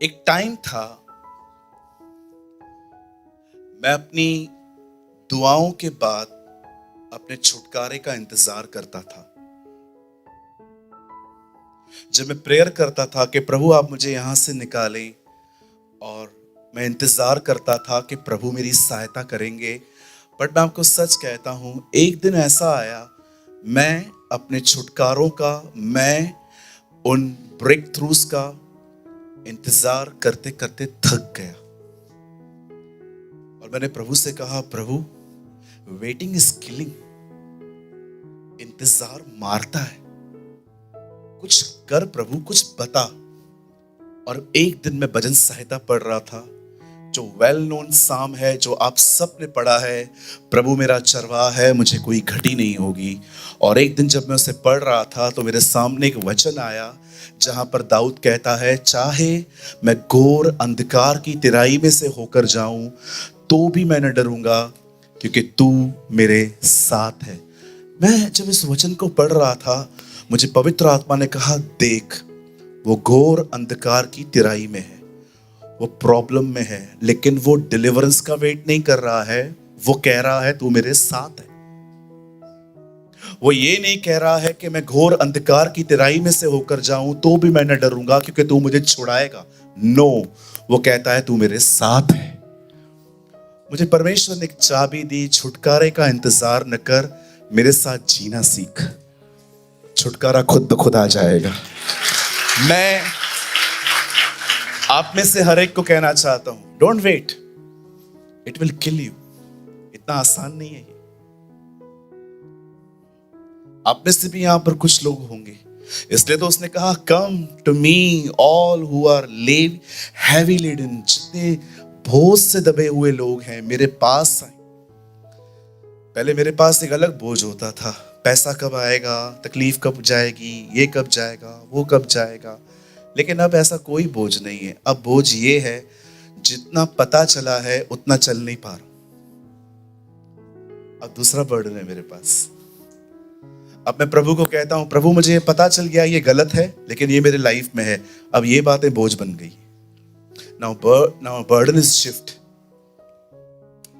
एक टाइम था, मैं अपनी दुआओं के बाद अपने छुटकारे का इंतजार करता था। जब मैं प्रेयर करता था कि प्रभु आप मुझे यहां से निकालें, और मैं इंतजार करता था कि प्रभु मेरी सहायता करेंगे। बट मैं आपको सच कहता हूं, एक दिन ऐसा आया, मैं अपने छुटकारों का, मैं उन ब्रेक थ्रूज का इंतजार करते करते थक गया। और मैंने प्रभु से कहा, प्रभु वेटिंग इज किलिंग, इंतजार मारता है, कुछ कर प्रभु, कुछ बता। और एक दिन मैं भजन संहिता पढ़ रहा था, जो वेल नोन साम है, जो आप सब ने पढ़ा है, प्रभु मेरा चरवाहा है, मुझे कोई घटी नहीं होगी। और एक दिन जब मैं उसे पढ़ रहा था तो मेरे सामने एक वचन आया जहां पर दाऊद कहता है, चाहे मैं घोर अंधकार की तिराई में से होकर जाऊं तो भी मैं न डरूंगा, क्योंकि तू मेरे साथ है। मैं जब इस वचन को पढ़ रहा था, मुझे पवित्र आत्मा ने कहा, देख वो घोर अंधकार की तिराई में है, वो प्रॉब्लम में है, लेकिन वो डिलीवरेंस का वेट नहीं कर रहा है। वो कह रहा है तू मेरे साथ है। वो ये नहीं कह रहा है कि मैं घोर अंधकार की तिराई में से होकर जाऊं तो भी मैं न डरूंगा क्योंकि तू मुझे छुड़ाएगा। नो, वो कहता है तू मेरे साथ है। मुझे परमेश्वर ने एक चाबी दी, छुटकारे का इंतजार न कर, मेरे साथ जीना सीख, छुटकारा खुद ब खुद आ जाएगा। मैं आप में से हर एक को कहना चाहता हूं, don't wait, it will kill you. इतना आसान नहीं है ये। आप में से भी यहां पर कुछ लोग होंगे, इसलिए तो उसने कहा, come to me all who are लेव हैवी लेडन, जितने बोझ से दबे हुए लोग हैं मेरे पास आए। पहले मेरे पास एक अलग बोझ होता था, पैसा कब आएगा, तकलीफ कब जाएगी, ये कब जाएगा, वो कब जाएगा। लेकिन अब ऐसा कोई बोझ नहीं है। अब बोझ ये है, जितना पता चला है उतना चल नहीं पा रहा। अब दूसरा बर्डन है मेरे पास। अब मैं प्रभु को कहता हूं, प्रभु मुझे ये पता चल गया ये गलत है, लेकिन ये मेरे लाइफ में है, अब ये बातें बोझ बन गई। Now burden is shift.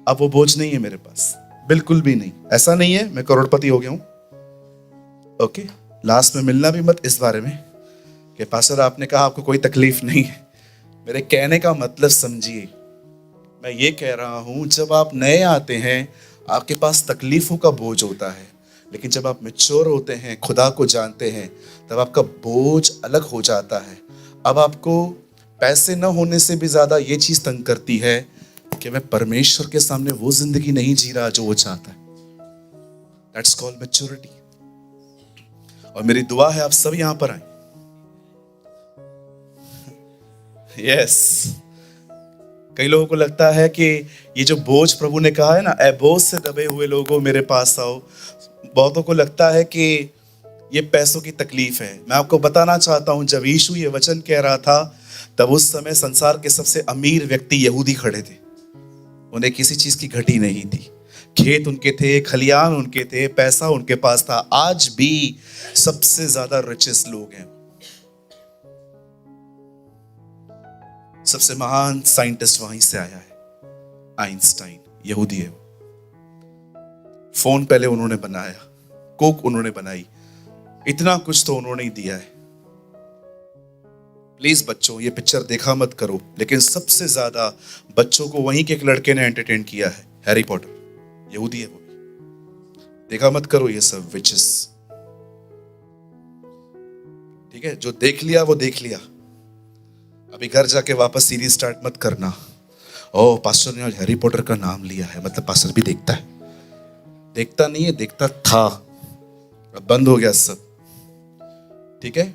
अब वो बोझ नहीं है मेरे पास, बिल्कुल भी नहीं। ऐसा नहीं है मैं करोड़पति हो गया हूं। ओके, लास्ट में मिलना भी मत इस बारे में कि पास्टर आपने कहा आपको कोई तकलीफ नहीं है। मेरे कहने का मतलब समझिए। मैं ये कह रहा हूं, जब आप नए आते हैं आपके पास तकलीफों का बोझ होता है, लेकिन जब आप मैच्योर होते हैं, खुदा को जानते हैं, तब आपका बोझ अलग हो जाता है। अब आपको पैसे न होने से भी ज्यादा ये चीज तंग करती है कि मैं परमेश्वर के सामने वो जिंदगी नहीं जी रहा जो वो चाहता है। That's called maturity. और मेरी दुआ है आप सब यहां पर आए। यस, कई लोगों को लगता है कि ये जो बोझ प्रभु ने कहा है ना, ए बोझ से दबे हुए लोगों मेरे पास आओ, बहुतों को लगता है कि ये पैसों की तकलीफ है। मैं आपको बताना चाहता हूं, जब यीशु ये वचन कह रहा था, तब उस समय संसार के सबसे अमीर व्यक्ति यहूदी खड़े थे। उन्हें किसी चीज की घटी नहीं थी। खेत उनके थे, खलियान उनके थे, पैसा उनके पास था। आज भी सबसे ज्यादा रिचेस्ट लोग हैं। सबसे महान साइंटिस्ट वहीं से आया है, आइंस्टाइन, यहूदी है। फोन पहले उन्होंने बनाया, कोक उन्होंने बनाई, इतना कुछ तो उन्होंने ही दिया है। प्लीज बच्चों, ये पिक्चर देखा मत करो, लेकिन सबसे ज्यादा बच्चों को वहीं के एक लड़के ने एंटरटेन किया है, हैरी पॉटर, यहूदी है वो भी। देखा मत करो ये सब विचेस। ठीक है, जो देख लिया वो देख लिया। अभी घर जाके वापस सीरीज स्टार्ट मत करना। ओह, पास्टर ने आज हैरी पॉटर का नाम लिया है, मतलब पास्टर भी देखता है। देखता नहीं है, देखता था, अब बंद हो गया सब। ठीक है,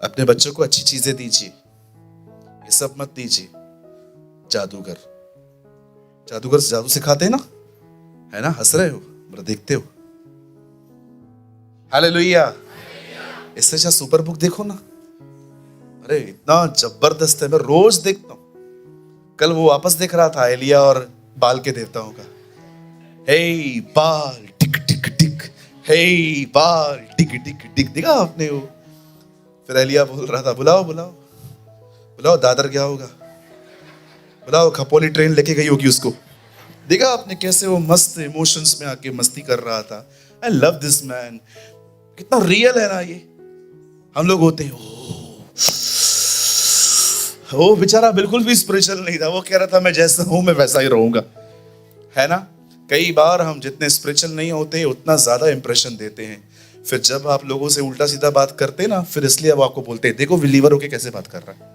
अपने बच्चों को अच्छी चीजें दीजिए, ये सब मत दीजिए। जादूगर जादूगर जादू सिखाते हैं ना, है ना, हंस रहे हो, मतलब देखते हो। हालेलुया। इससे अच्छा सुपर बुक देखो ना। अरे इतना जबरदस्त है, मैं रोज देखता हूं। कल वो वापस देख रहा था, एलिया और बाल के देवताओं का। हे बाल टिक टिक टिक, हे बाल टिक टिक टिक, देखा आपने वो? फिर एलिया बोल रहा था, बुलाओ बुलाओ बुलाओ दादर गया होगा, बुलाओ खपोली ट्रेन लेके गई होगी उसको। देखा आपने कैसे वो मस्त इमोशंस में आके मस्ती कर रहा था। आई लव दिस मैन, कितना रियल है ना ये। हम लोग होते हैं वो बेचारा बिल्कुल भी स्पिरिचुअल नहीं था, वो कह रहा था मैं जैसा हूं मैं वैसा ही रहूंगा, है ना। कई बार हम जितने स्पिरिचुअल नहीं होते उतना ज्यादा इंप्रेशन देते हैं, फिर जब आप लोगों से उल्टा सीधा बात करते हैं ना, फिर इसलिए वो आपको बोलते हैं देखो बिलीवर होके कैसे बात कर रहा है।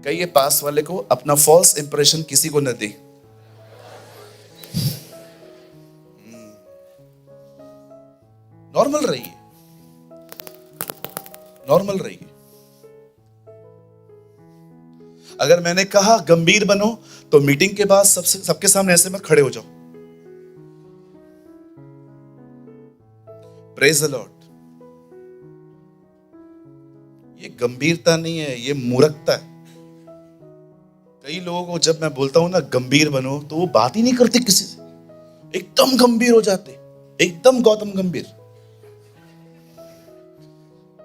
कहिए पास वाले को अपना फॉल्स इंप्रेशन किसी को न दे। नॉर्मल रहिए, नॉर्मल रहिए। अगर मैंने कहा गंभीर बनो तो मीटिंग के बाद सबके सामने ऐसे मत खड़े हो जाओ। Praise the Lord. ये गंभीरता नहीं है, ये मूर्खता है। कई लोगों को जब मैं बोलता हूं ना गंभीर बनो, तो वो बात ही नहीं करते किसी से, एकदम गंभीर हो जाते, एकदम गौतम गंभीर।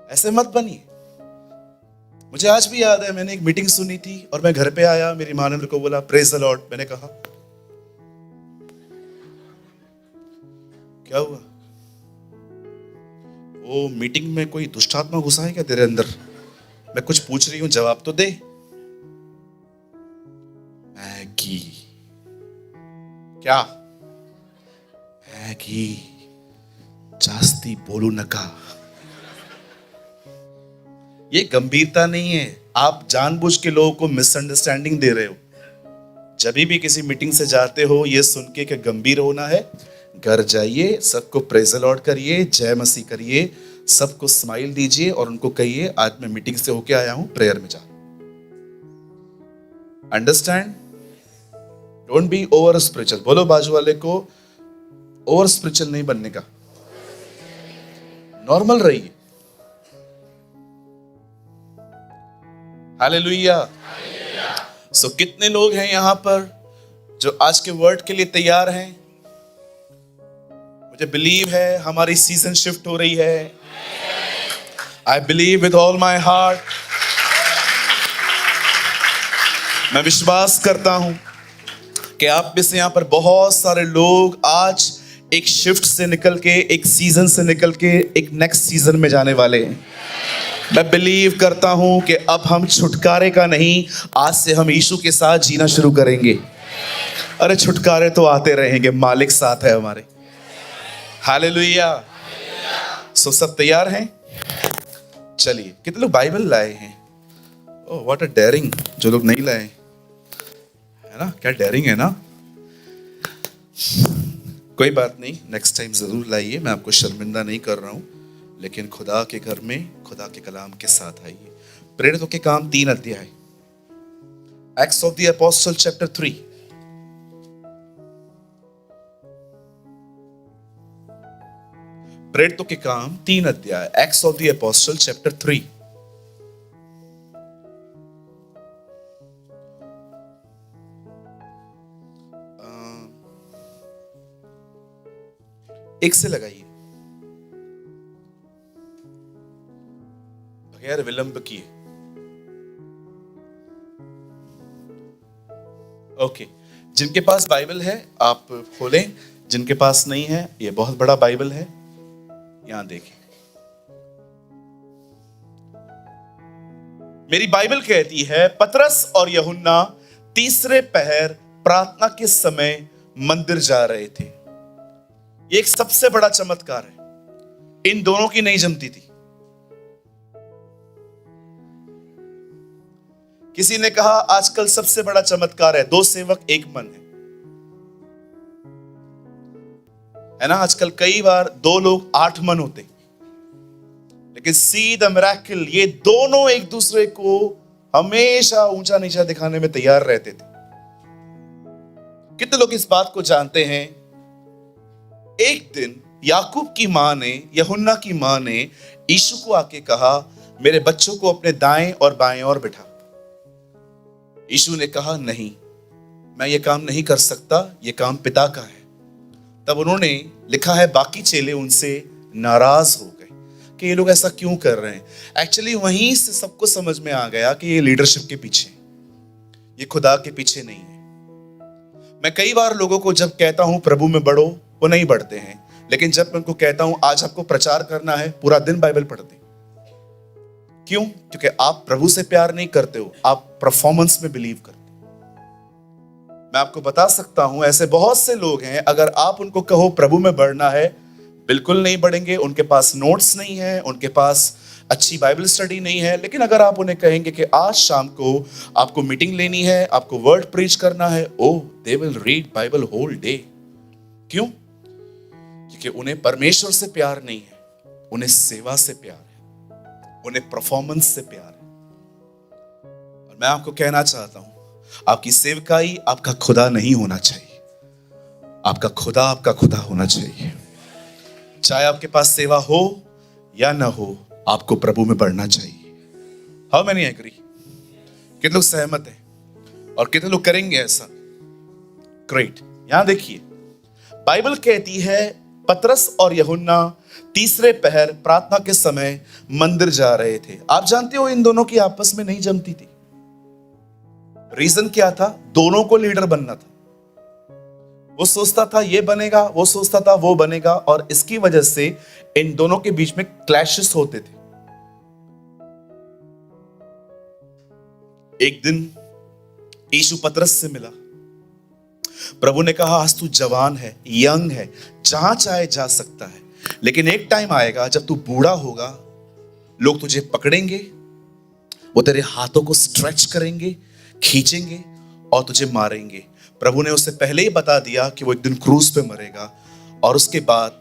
ऐसे मत बनिए। मुझे आज भी याद है, मैंने एक मीटिंग सुनी थी और मैं घर पे आया, मेरी माँ ने मेरे को बोला प्रेज द लॉर्ड। मैंने कहा क्या हुआ? वो मीटिंग में कोई दुष्ट आत्मा घुसा है क्या तेरे अंदर? मैं कुछ पूछ रही हूं, जवाब तो दे। मैगी क्या? मैगी जास्ती बोलू नका। ये गंभीरता नहीं है, आप जानबूझ के लोगों को मिसअंडरस्टैंडिंग दे रहे हो। जब भी किसी मीटिंग से जाते हो ये सुन के कि गंभीर होना है, घर जाइए, सबको प्रेज द लॉर्ड करिए, जय मसीह करिए, सबको स्माइल दीजिए और उनको कहिए आज मैं मीटिंग से होके आया हूं, प्रेयर में जा। Understand? Don't be over spiritual. बोलो बाजू वाले को ओवर स्पिरिचुअल नहीं बनने का, नॉर्मल रहिए। हालेलुया। सो कितने लोग हैं यहां पर जो आज के वर्ड के लिए तैयार हैं? मुझे बिलीव है हमारी सीजन शिफ्ट हो रही है। I believe with all my heart. मैं विश्वास करता हूं कि आप में से यहां पर बहुत सारे लोग आज एक शिफ्ट से निकल के, एक सीजन से निकल के एक नेक्स्ट सीजन में जाने वाले हैं। मैं बिलीव करता हूं कि अब हम छुटकारे का नहीं, आज से हम यीशु के साथ जीना शुरू करेंगे। अरे छुटकारे तो आते रहेंगे, मालिक साथ है हमारे। हालेलुया। सो सब तैयार हैं? चलिए, कितने लोग बाइबल लाए हैं? Oh what a dairying. जो लोग नहीं लाए, है ना, क्या डेयरिंग है ना। कोई बात नहीं, नेक्स्ट टाइम जरूर लाइए, मैं आपको शर्मिंदा नहीं कर रहा हूं, लेकिन खुदा के घर में खुदा के कलाम के साथ आइए। प्रेरितों के काम 3 अध्याय, acts of the apostle chapter 3। प्रेरितों के काम 3 अध्याय, acts of the apostle chapter 3। एक से लगाइए, बगैर विलंब किए। ओके, जिनके पास बाइबल है आप खोलें, जिनके पास नहीं है, ये बहुत बड़ा बाइबल है, यहां देखें। मेरी बाइबल कहती है पतरस और यूहन्ना तीसरे पहर प्रार्थना के समय मंदिर जा रहे थे। ये एक सबसे बड़ा चमत्कार है, इन दोनों की नहीं जमती थी। किसी ने कहा आजकल सबसे बड़ा चमत्कार है 2 सेवक 1 मन है ना। आजकल कई बार 2 लोग 8 मन होते, लेकिन सी द मिरेकल, ये दोनों एक दूसरे को हमेशा ऊंचा नीचा दिखाने में तैयार रहते थे। कितने लोग इस बात को जानते हैं? एक दिन याकूब की मां ने, यूहन्ना की मां ने यीशु को आके कहा मेरे बच्चों को अपने दाएं और बाएं ओर बिठा। यीशु ने कहा नहीं, मैं ये काम नहीं कर सकता, ये काम पिता का है। तब उन्होंने, लिखा है बाकी चेले उनसे नाराज हो गए। कि ये लोग ऐसा क्यों कर रहे हैं। एक्चुअली वहीं से सबको समझ में आ गया कि ये लीडरशिप के पीछे, ये खुदा के पीछे नहीं है। मैं कई बार लोगों को जब कहता हूं प्रभु में बढ़ो, वो नहीं बढ़ते हैं, लेकिन जब मैं उनको कहता हूं आज आपको प्रचार करना है, पूरा दिन बाइबल पढ़ते। क्यों? क्योंकि आप प्रभु से प्यार नहीं करते हो, आप परफॉर्मेंस में बिलीव करते हो। मैं आपको बता सकता हूं ऐसे बहुत से लोग हैं, अगर आप उनको कहो प्रभु में बढ़ना है, बिल्कुल नहीं बढ़ेंगे। उनके पास नोट्स नहीं है, उनके पास अच्छी बाइबल स्टडी नहीं है, लेकिन अगर आप उन्हें कहेंगे कि आज शाम को आपको मीटिंग लेनी है, आपको वर्ड प्रीच करना है, oh they will read Bible whole day. क्यों? क्योंकि उन्हें परमेश्वर से प्यार नहीं है, उन्हें सेवा से प्यार है, उन्हें परफॉर्मेंस से प्यार है। और मैं आपको कहना चाहता हूं, आपकी सेवकाई आपका खुदा नहीं होना चाहिए, आपका खुदा होना चाहिए। चाहे आपके पास सेवा हो या ना हो, आपको प्रभु में बढ़ना चाहिए। How many agree? कितने लोग सहमत हैं और कितने लोग करेंगे ऐसा? ग्रेट। यहां देखिए, बाइबल कहती है पतरस और यूहन्ना तीसरे पहर प्रार्थना के समय मंदिर जा रहे थे। आप जानते हो इन दोनों की आपस में नहीं जमती थी। रीजन क्या था? दोनों को लीडर बनना था। वो सोचता था ये बनेगा, वो सोचता था वो बनेगा, और इसकी वजह से इन दोनों के बीच में क्लैशेस होते थे। एक दिन यीशु पतरस से मिला। प्रभु ने कहा आज तू जवान है, यंग है, जहां चाहे जा सकता है, लेकिन एक टाइम आएगा जब तू बूढ़ा होगा, लोग तुझे पकड़ेंगे, वो तेरे हाथों को स्ट्रेच करेंगे, खींचेंगे और तुझे मारेंगे। प्रभु ने उससे पहले ही बता दिया कि वो एक दिन क्रूस पे मरेगा। और उसके बाद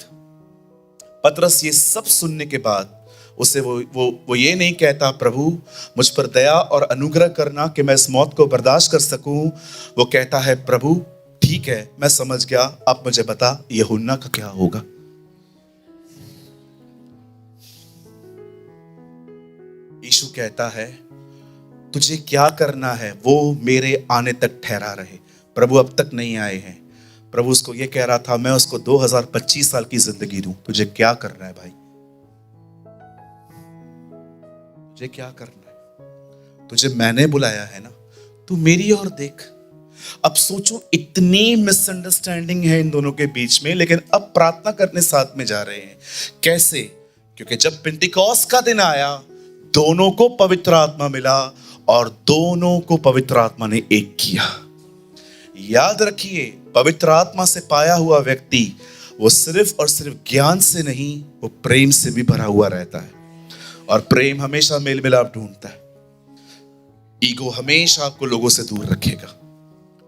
पतरस ये सब सुनने के बाद उसे वो ये नहीं कहता प्रभु मुझ पर दया और अनुग्रह करना कि मैं इस मौत को बर्दाश्त कर सकूं। वो कहता है प्रभु ठीक है, मैं समझ गया, अब मुझे बता यूहन्ना का क्या होगा। यीशु कहता है तुझे क्या करना है वो मेरे आने तक ठहरा रहे। प्रभु अब तक नहीं आए हैं। प्रभु उसको ये कह रहा था मैं उसको 2025 साल की जिंदगी दूं, तुझे क्या करना है भाई, तुझे क्या करना है? तुझे मैंने बुलाया है ना, तू मेरी ओर देख। अब सोचो इतनी मिसअंडरस्टैंडिंग है इन दोनों के बीच में, लेकिन अब प्रार्थना करने साथ में जा रहे हैं। कैसे? क्योंकि जब पेंटिकॉस्ट का दिन आया, दोनों को पवित्र आत्मा मिला और दोनों को पवित्र आत्मा ने एक किया। याद रखिए, पवित्र आत्मा से पाया हुआ व्यक्ति वो सिर्फ और सिर्फ ज्ञान से नहीं, वो प्रेम से भी भरा हुआ रहता है। और प्रेम हमेशा मेल मिलाप ढूंढता है। ईगो हमेशा आपको लोगों से दूर रखेगा।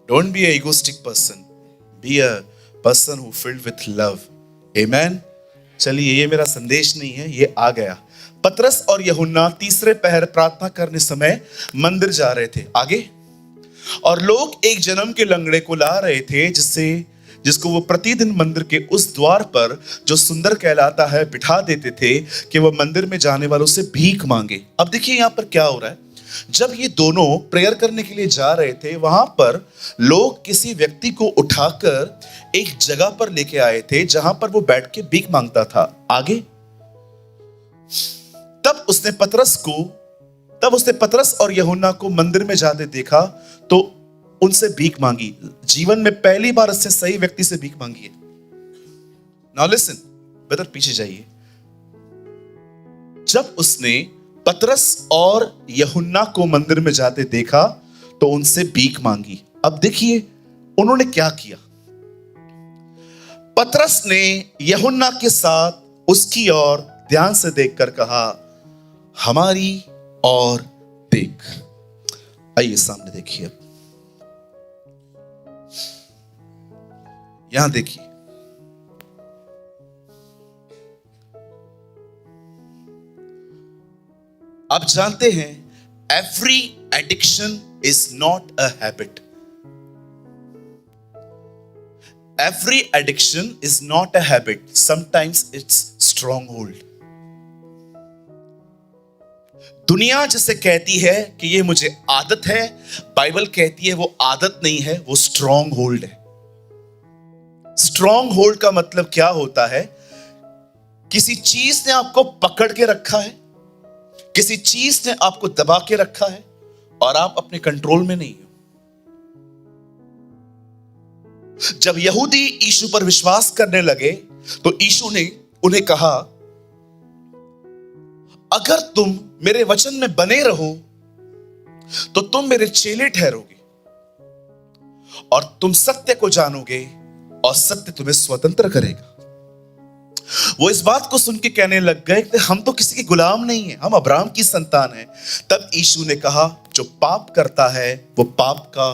Don't be a egoistic person, be a person who filled with love. Amen. चलिए, ये मेरा संदेश नहीं है, ये आ गया। पतरस और यूहन्ना तीसरे पहर प्रार्थना करने समय मंदिर जा रहे थे। आगे, और लोग एक जन्म के लंगड़े को ला रहे थे जिसको वो प्रतिदिन मंदिर के उस द्वार पर जो सुंदर कहलाता है बिठा देते थे कि वह मंदिर में जाने वालों से भीख मांगे। अब देखिए यहां पर क्या हो रहा है। जब ये दोनों प्रेयर करने के लिए जा रहे थे, वहां पर लोग किसी व्यक्ति को उठाकर एक जगह पर लेके आए थे जहां पर वो बैठ के भीख मांगता था। आगे, तब उसने पतरस और यूहन्ना को मंदिर में जाते देखा तो उनसे भीख मांगी। जीवन में पहली बार उससे सही व्यक्ति से भीख मांगी है। नाउ लिसन ब्रदर, पीछे जाइए। जब उसने पतरस और यूहन्ना को मंदिर में जाते देखा तो उनसे भीख मांगी। अब देखिए उन्होंने क्या किया। पतरस ने यूहन्ना के साथ उसकी ओर ध्यान से देखकर कहा हमारी ओर देख। आइए सामने देखिए। यहां देखिए, आप जानते हैं every addiction is not a habit. Every addiction is not a habit, sometimes it's strong hold. दुनिया जिसे कहती है कि ये मुझे आदत है, बाइबल कहती है वो आदत नहीं है, वो स्ट्रॉन्ग होल्ड है। स्ट्रॉन्ग होल्ड का मतलब क्या होता है किसी चीज ने आपको पकड़ के रखा है, किसी चीज ने आपको दबा के रखा है और आप अपने कंट्रोल में नहीं हो। जब यहूदी यीशु पर विश्वास करने लगे तो यीशु ने उन्हें कहा, अगर तुम मेरे वचन में बने रहो तो तुम मेरे चेले ठहरोगे और तुम सत्य को जानोगे और सत्य तुम्हें स्वतंत्र करेगा। वो इस बात को सुन के कहने लग गए कि हम तो किसी के गुलाम नहीं हैं, हम अब्राहम की संतान हैं। तब यीशु ने कहा, जो पाप करता है वो पाप का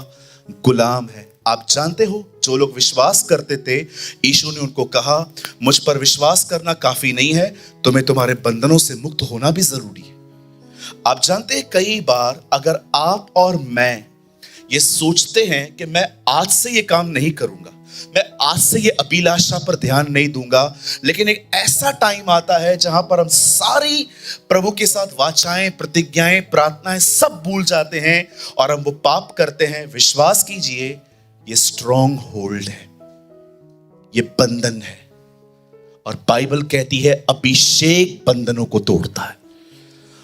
गुलाम है। आप जानते हो, जो लोग विश्वास करते थे, यीशु ने उनको कहा, मुझ पर विश्वास करना काफी नहीं है, तुम्हें तुम्हारे बंधनों से मुक्त होना भी जरूरी है। आप जानते हैं, कई बार अगर आप और मैं ये सोचते हैं कि मैं आज से ये काम नहीं करूंगा, मैं आज से ये अभिलाषा पर ध्यान नहीं दूंगा, लेकिन एक ऐसा टाइम आता है जहां पर हम सारी प्रभु के साथ वाचाएं, प्रतिज्ञाएं, प्रार्थनाएं सब भूल जाते हैं और हम वो पाप करते हैं। विश्वास कीजिए, ये स्ट्रॉन्ग होल्ड है, ये बंधन है और बाइबल कहती है अभिषेक बंधनों को तोड़ता है।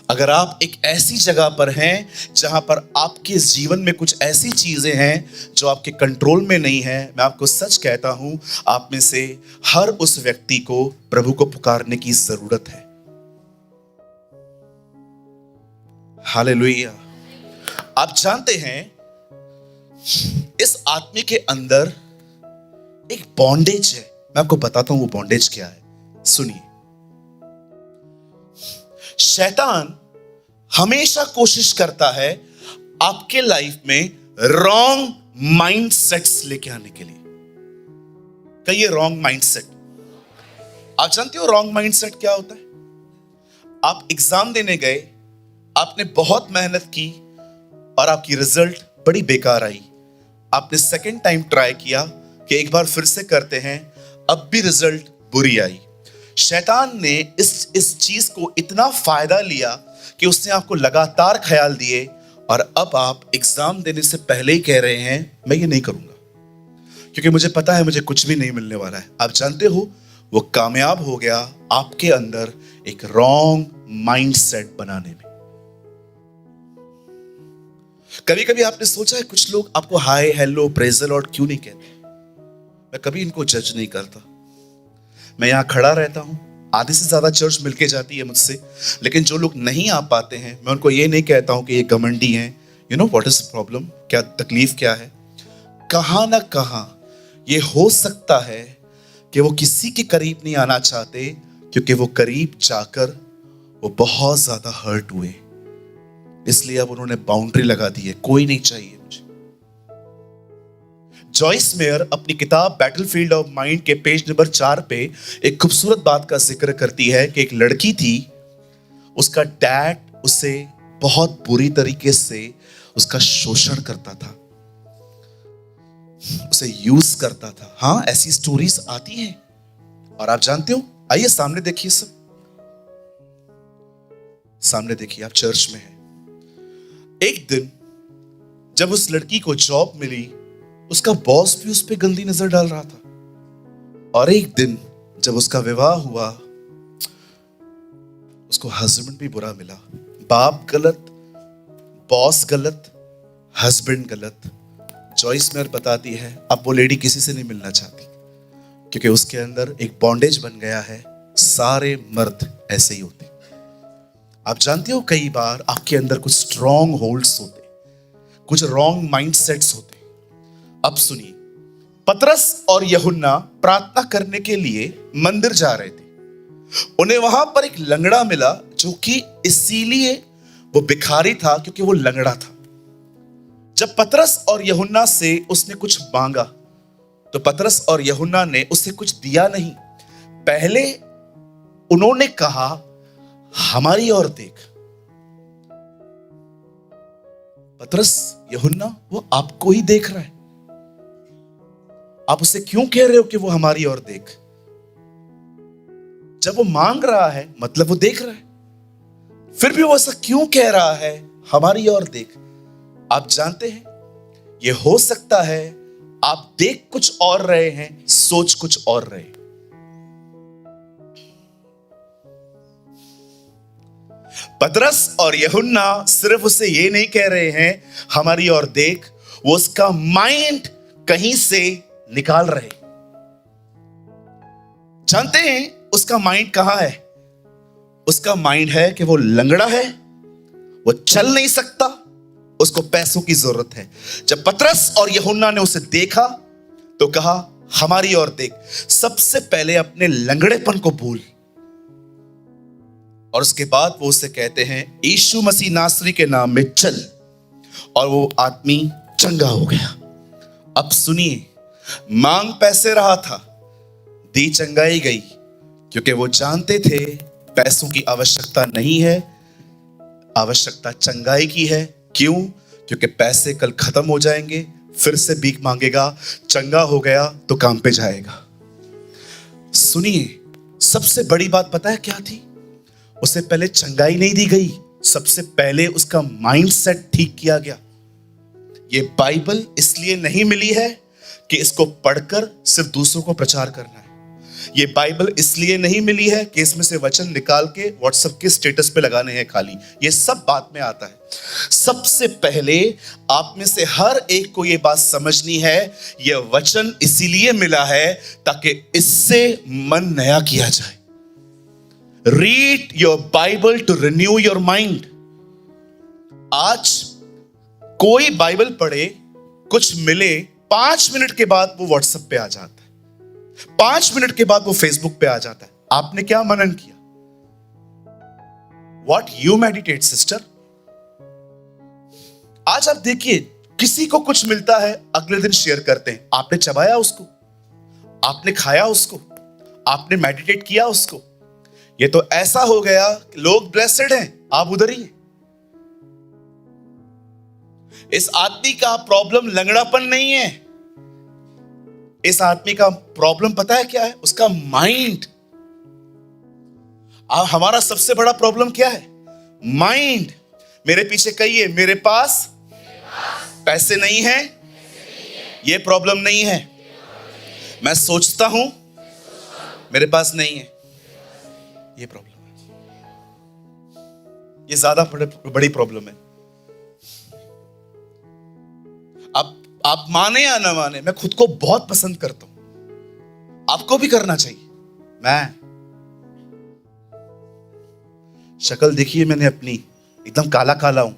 अगर आप एक ऐसी जगह पर हैं जहां पर आपके जीवन में कुछ ऐसी चीजें हैं जो आपके कंट्रोल में नहीं है, मैं आपको सच कहता हूं, आप में से हर उस व्यक्ति को प्रभु को पुकारने की जरूरत है। हालेलुया। आप जानते हैं, इस आदमी के अंदर एक बॉन्डेज है। मैं आपको बताता हूं वो बॉन्डेज क्या है, सुनिए। शैतान हमेशा कोशिश करता है आपके लाइफ में रॉन्ग माइंडसेट्स लेके आने के लिए। कहिए रॉन्ग माइंडसेट। आप जानते हो रॉन्ग माइंडसेट क्या होता है? आप एग्जाम देने गए, आपने बहुत मेहनत की और आपकी रिजल्ट बड़ी बेकार आई। आपने सेकंड टाइम ट्राई किया कि एक बार फिर से करते हैं, अब भी रिजल्ट बुरी आई। शैतान ने इस चीज को इतना फायदा लिया कि उसने आपको लगातार ख्याल दिए और अब आप एग्जाम देने से पहले ही कह रहे हैं, मैं ये नहीं करूंगा क्योंकि मुझे पता है मुझे कुछ भी नहीं मिलने वाला है। आप जानते हो, वो कामयाब हो गया आपके अंदर एक रॉन्ग माइंडसेट बनाने में। कभी कभी आपने सोचा है, कुछ लोग आपको हाय, हेलो, प्रेज द लॉर्ड क्यों नहीं कहते? मैं कभी इनको जज नहीं करता। मैं यहां खड़ा रहता हूं, आधे से ज्यादा चर्च मिलके जाती है मुझसे, लेकिन जो लोग नहीं आ पाते हैं, मैं उनको ये नहीं कहता हूं कि ये घमंडी हैं। You know what is problem, क्या तकलीफ क्या है? कहां ना कहां ये हो सकता है कि वो किसी के करीब नहीं आना चाहते क्योंकि वो करीब जाकर वो बहुत ज्यादा हर्ट हुए, इसलिए अब उन्होंने बाउंड्री लगा दी है, कोई नहीं चाहिए मुझे। जॉइस मेयर अपनी किताब बैटलफील्ड ऑफ माइंड के पेज नंबर 4 पे एक खूबसूरत बात का जिक्र करती है कि एक लड़की थी, उसका डैड उसे बहुत बुरी तरीके से उसका शोषण करता था, उसे यूज करता था। हाँ, ऐसी स्टोरीज आती हैं और आप जानते हो, आइए सामने देखिए, सब सामने देखिए, आप चर्च में हैं। एक दिन जब उस लड़की को जॉब मिली, उसका बॉस भी उस पर गंदी नजर डाल रहा था। और एक दिन जब उसका विवाह हुआ, उसको हस्बैंड भी बुरा मिला। बाप गलत, बॉस गलत, हस्बैंड गलत। जॉइस मेयर बताती है, अब वो लेडी किसी से नहीं मिलना चाहती क्योंकि उसके अंदर एक बॉन्डेज बन गया है। सारे मर्द ऐसे ही होते। आप जानते हो, कई बार आपके अंदर कुछ स्ट्रॉन्ग होल्ड्स होते, कुछ रॉन्ग माइंडसेट्स होते। अब सुनिए, पतरस और यूहन्ना प्रार्थना करने के लिए मंदिर जा रहे थे। उन्हें वहां पर एक लंगड़ा मिला, जो कि इसीलिए वो भिखारी था क्योंकि वो लंगड़ा था। जब पतरस और यूहन्ना से उसने कुछ मांगा तो पतरस और यूहन्ना ने उसे कुछ दिया नहीं। पहले उन्होंने कहा, हमारी ओर देख। पतरस, यूहन्ना, वो आपको ही देख रहा है, आप उसे क्यों कह रहे हो कि वो हमारी ओर देख? जब वो मांग रहा है मतलब वो देख रहा है, फिर भी वो ऐसा क्यों कह रहा है, हमारी ओर देख? आप जानते हैं, ये हो सकता है आप देख कुछ और रहे हैं, सोच कुछ और रहे। पतरस और यूहन्ना सिर्फ उसे ये नहीं कह रहे हैं हमारी ओर देख, वो उसका माइंड कहीं से निकाल रहे। जानते हैं उसका माइंड कहां है? उसका माइंड है कि वो लंगड़ा है, वो चल नहीं सकता, उसको पैसों की जरूरत है। जब पतरस और यूहन्ना ने उसे देखा तो कहा हमारी ओर देख। सबसे पहले अपने लंगड़ेपन को भूल, और उसके बाद वो उसे कहते हैं यीशु मसीह नासरी के नाम में चल, और वो आदमी चंगा हो गया। अब सुनिए, मांग पैसे रहा था, दी चंगाई गई, क्योंकि वो जानते थे पैसों की आवश्यकता नहीं है, आवश्यकता चंगाई की है। क्यों? क्योंकि पैसे कल खत्म हो जाएंगे, फिर से भीख मांगेगा, चंगा हो गया तो काम पे जाएगा। सुनिए, सबसे बड़ी बात पता है क्या थी? उसे पहले चंगाई नहीं दी गई, सबसे पहले उसका माइंडसेट ठीक किया गया। ये बाइबल इसलिए नहीं मिली है कि इसको पढ़कर सिर्फ दूसरों को प्रचार करना है। ये बाइबल इसलिए नहीं मिली है कि इसमें से वचन निकाल के व्हाट्सएप के स्टेटस पे लगाने हैं खाली। ये सब बाद में आता है। सबसे पहले आप में से हर एक को ये बात समझनी है, ये वचन इसीलिए मिला है ताकि इससे मन नया किया जाए। Read your Bible to renew your mind. आज कोई बाइबल पढ़े, कुछ मिले, 5 मिनट के बाद वो व्हाट्सएप पे आ जाता है, 5 मिनट के बाद वो फेसबुक पे आ जाता है। आपने क्या मनन किया? What you meditate, sister? आज आप देखिए, किसी को कुछ मिलता है, अगले दिन शेयर करते हैं। आपने चबाया उसको, आपने खाया उसको, आपने मेडिटेट किया उसको। ये तो ऐसा हो गया कि लोग ब्लेस्ड हैं, आप उधर ही हैं। इस आदमी का प्रॉब्लम लंगड़ापन नहीं है, इस आदमी का प्रॉब्लम पता है क्या है? उसका माइंड। हमारा सबसे बड़ा प्रॉब्लम क्या है? माइंड। मेरे पीछे कहिए, मेरे पास पैसे नहीं है, ये प्रॉब्लम नहीं है। मैं सोचता हूं मेरे पास नहीं है, ये प्रॉब्लम है। ये ज्यादा बड़ी प्रॉब्लम है। अब आप माने या ना माने, मैं खुद को बहुत पसंद करता हूं, आपको भी करना चाहिए। मैं शक्ल देखिए मैंने अपनी, एकदम काला काला हूं,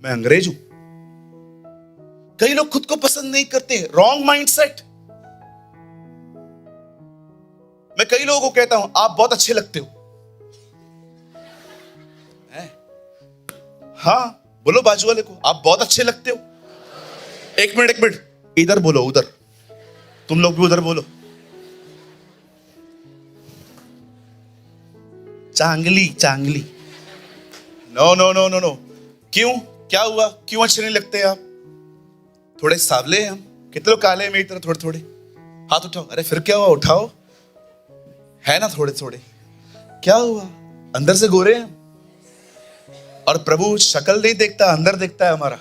मैं अंग्रेज हूं। कई लोग खुद को पसंद नहीं करते, रॉन्ग माइंडसेट। मैं कई लोगों को कहता हूं आप बहुत अच्छे लगते हो। हाँ, बोलो बाजू वाले को आप बहुत अच्छे लगते हो। एक मिनट, इधर बोलो, उधर तुम लोग भी उधर बोलो। चांगली। No no no no no. क्यों? क्या हुआ? क्यों अच्छे नहीं लगते आप? थोड़े सावले हैं हम। कितने लोग काले हैं मेरी तरह? थोड़े थोड़े हाथ उठाओ। अरे फिर क्या हुआ? उठाओ। है ना थोड़े थोड़े? क्या हुआ? अंदर से गोरे हैं। और प्रभु शक्ल नहीं देखता, अंदर देखता है हमारा।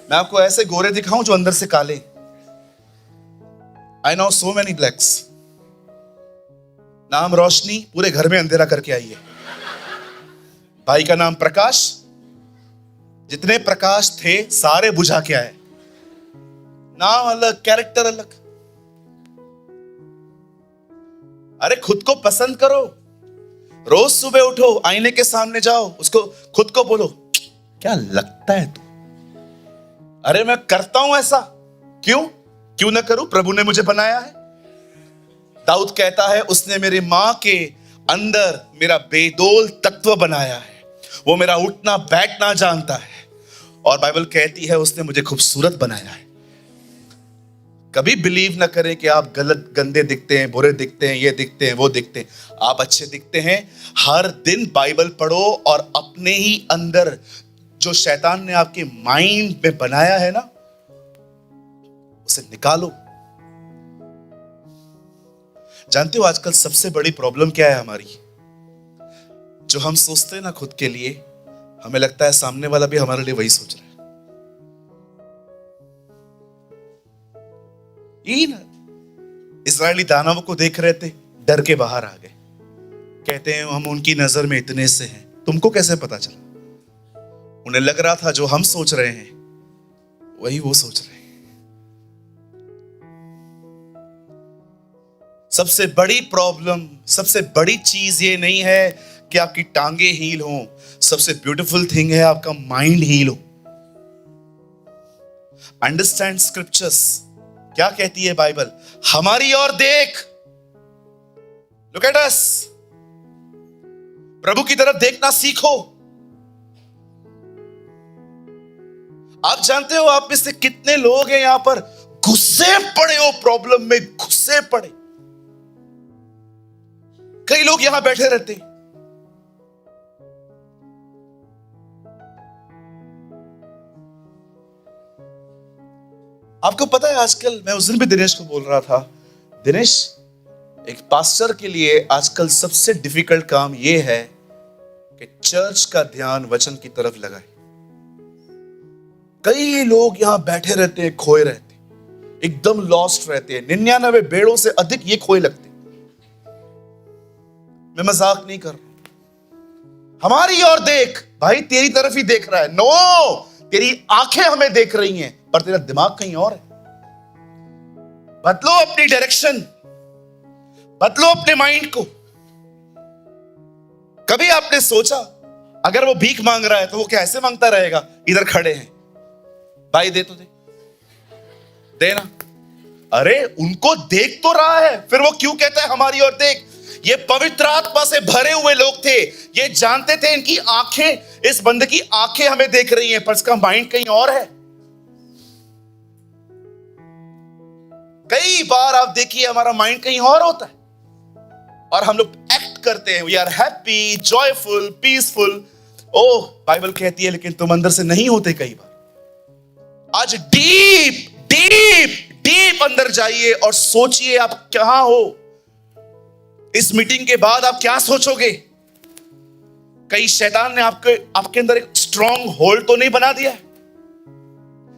मैं आपको ऐसे गोरे दिखाऊं जो अंदर से काले। I know so many blacks. नाम रोशनी, पूरे घर में अंधेरा करके आई है। भाई का नाम प्रकाश, जितने प्रकाश थे सारे बुझा के आए। नाम अलग, कैरेक्टर अलग। अरे खुद को पसंद करो। रोज सुबह उठो, आईने के सामने जाओ, उसको खुद को बोलो क्या लगता है तू? अरे मैं करता हूं ऐसा। क्यों ना करूं? प्रभु ने मुझे बनाया है। दाऊद कहता है उसने मेरी मां के अंदर मेरा बेदोल तत्व बनाया है, वो मेरा उठना बैठना जानता है। और बाइबल कहती है उसने मुझे खूबसूरत बनाया है। कभी बिलीव ना करें कि आप गलत, गंदे दिखते हैं, बुरे दिखते हैं, ये दिखते हैं, वो दिखते हैं। आप अच्छे दिखते हैं। हर दिन बाइबल पढ़ो और अपने ही अंदर जो शैतान ने आपके माइंड में बनाया है ना, उसे निकालो। जानते हो आजकल सबसे बड़ी प्रॉब्लम क्या है हमारी? जो हम सोचते हैं ना खुद के लिए, हमें लगता है सामने वाला भी हमारे लिए वही सोच रहा है। यही ना, इजरायली दानवों को देख रहे थे, डर के बाहर आ गए। कहते हैं हम उनकी नजर में इतने से हैं, तुमको कैसे पता चला? उन्हें लग रहा था जो हम सोच रहे हैं वही वो सोच रहे हैं। सबसे बड़ी प्रॉब्लम, सबसे बड़ी चीज ये नहीं है कि आपकी टांगे हील हो, सबसे ब्यूटीफुल थिंग है आपका माइंड हील हो। Understand scriptures. क्या कहती है बाइबल? हमारी ओर देख, लुक एट अस। प्रभु की तरफ देखना सीखो। आप जानते हो आप में से कितने लोग हैं यहां पर घुसे पड़े हो, प्रॉब्लम में घुसे पड़े। कई लोग यहां बैठे रहते हैं, आपको पता है आजकल, मैं उस दिन भी दिनेश को बोल रहा था, दिनेश एक पास्टर के लिए आजकल सबसे डिफिकल्ट काम यह है कि चर्च का ध्यान वचन की तरफ लगाए। कई लोग यहां बैठे रहते हैं, खोए रहते हैं, एकदम लॉस्ट रहते हैं। 99 भेड़ों से अधिक ये खोए लगते हैं। मैं मजाक नहीं कर रहा। हमारी ओर देख, भाई तेरी तरफ ही देख रहा है। नो, तेरी आंखें हमें देख रही हैं पर तेरा दिमाग कहीं और है। बदलो अपनी डायरेक्शन, बदलो अपने माइंड को। कभी आपने सोचा अगर वो भीख मांग रहा है तो वो क्या ऐसे मांगता रहेगा? इधर खड़े हैं, भाई दे तो दे, देना। अरे उनको देख तो रहा है, फिर वो क्यों कहता है हमारी ओर देख? ये पवित्र आत्मा से भरे हुए लोग थे, ये जानते थे इनकी आंखें, इस बंदे की आंखें हमें देख रही हैं पर इसका माइंड कहीं और है। कई बार आप देखिए हमारा माइंड कहीं और होता है और हम लोग एक्ट करते हैं, we are happy, joyful, peaceful. Oh, Bible कहती है लेकिन तुम अंदर से नहीं होते कई बार। आज डीप डीप डीप अंदर जाइए और सोचिए आप कहां हो। इस मीटिंग के बाद आप क्या सोचोगे? कहीं शैतान ने आपके अंदर एक स्ट्रॉन्ग होल्ड तो नहीं बना दिया?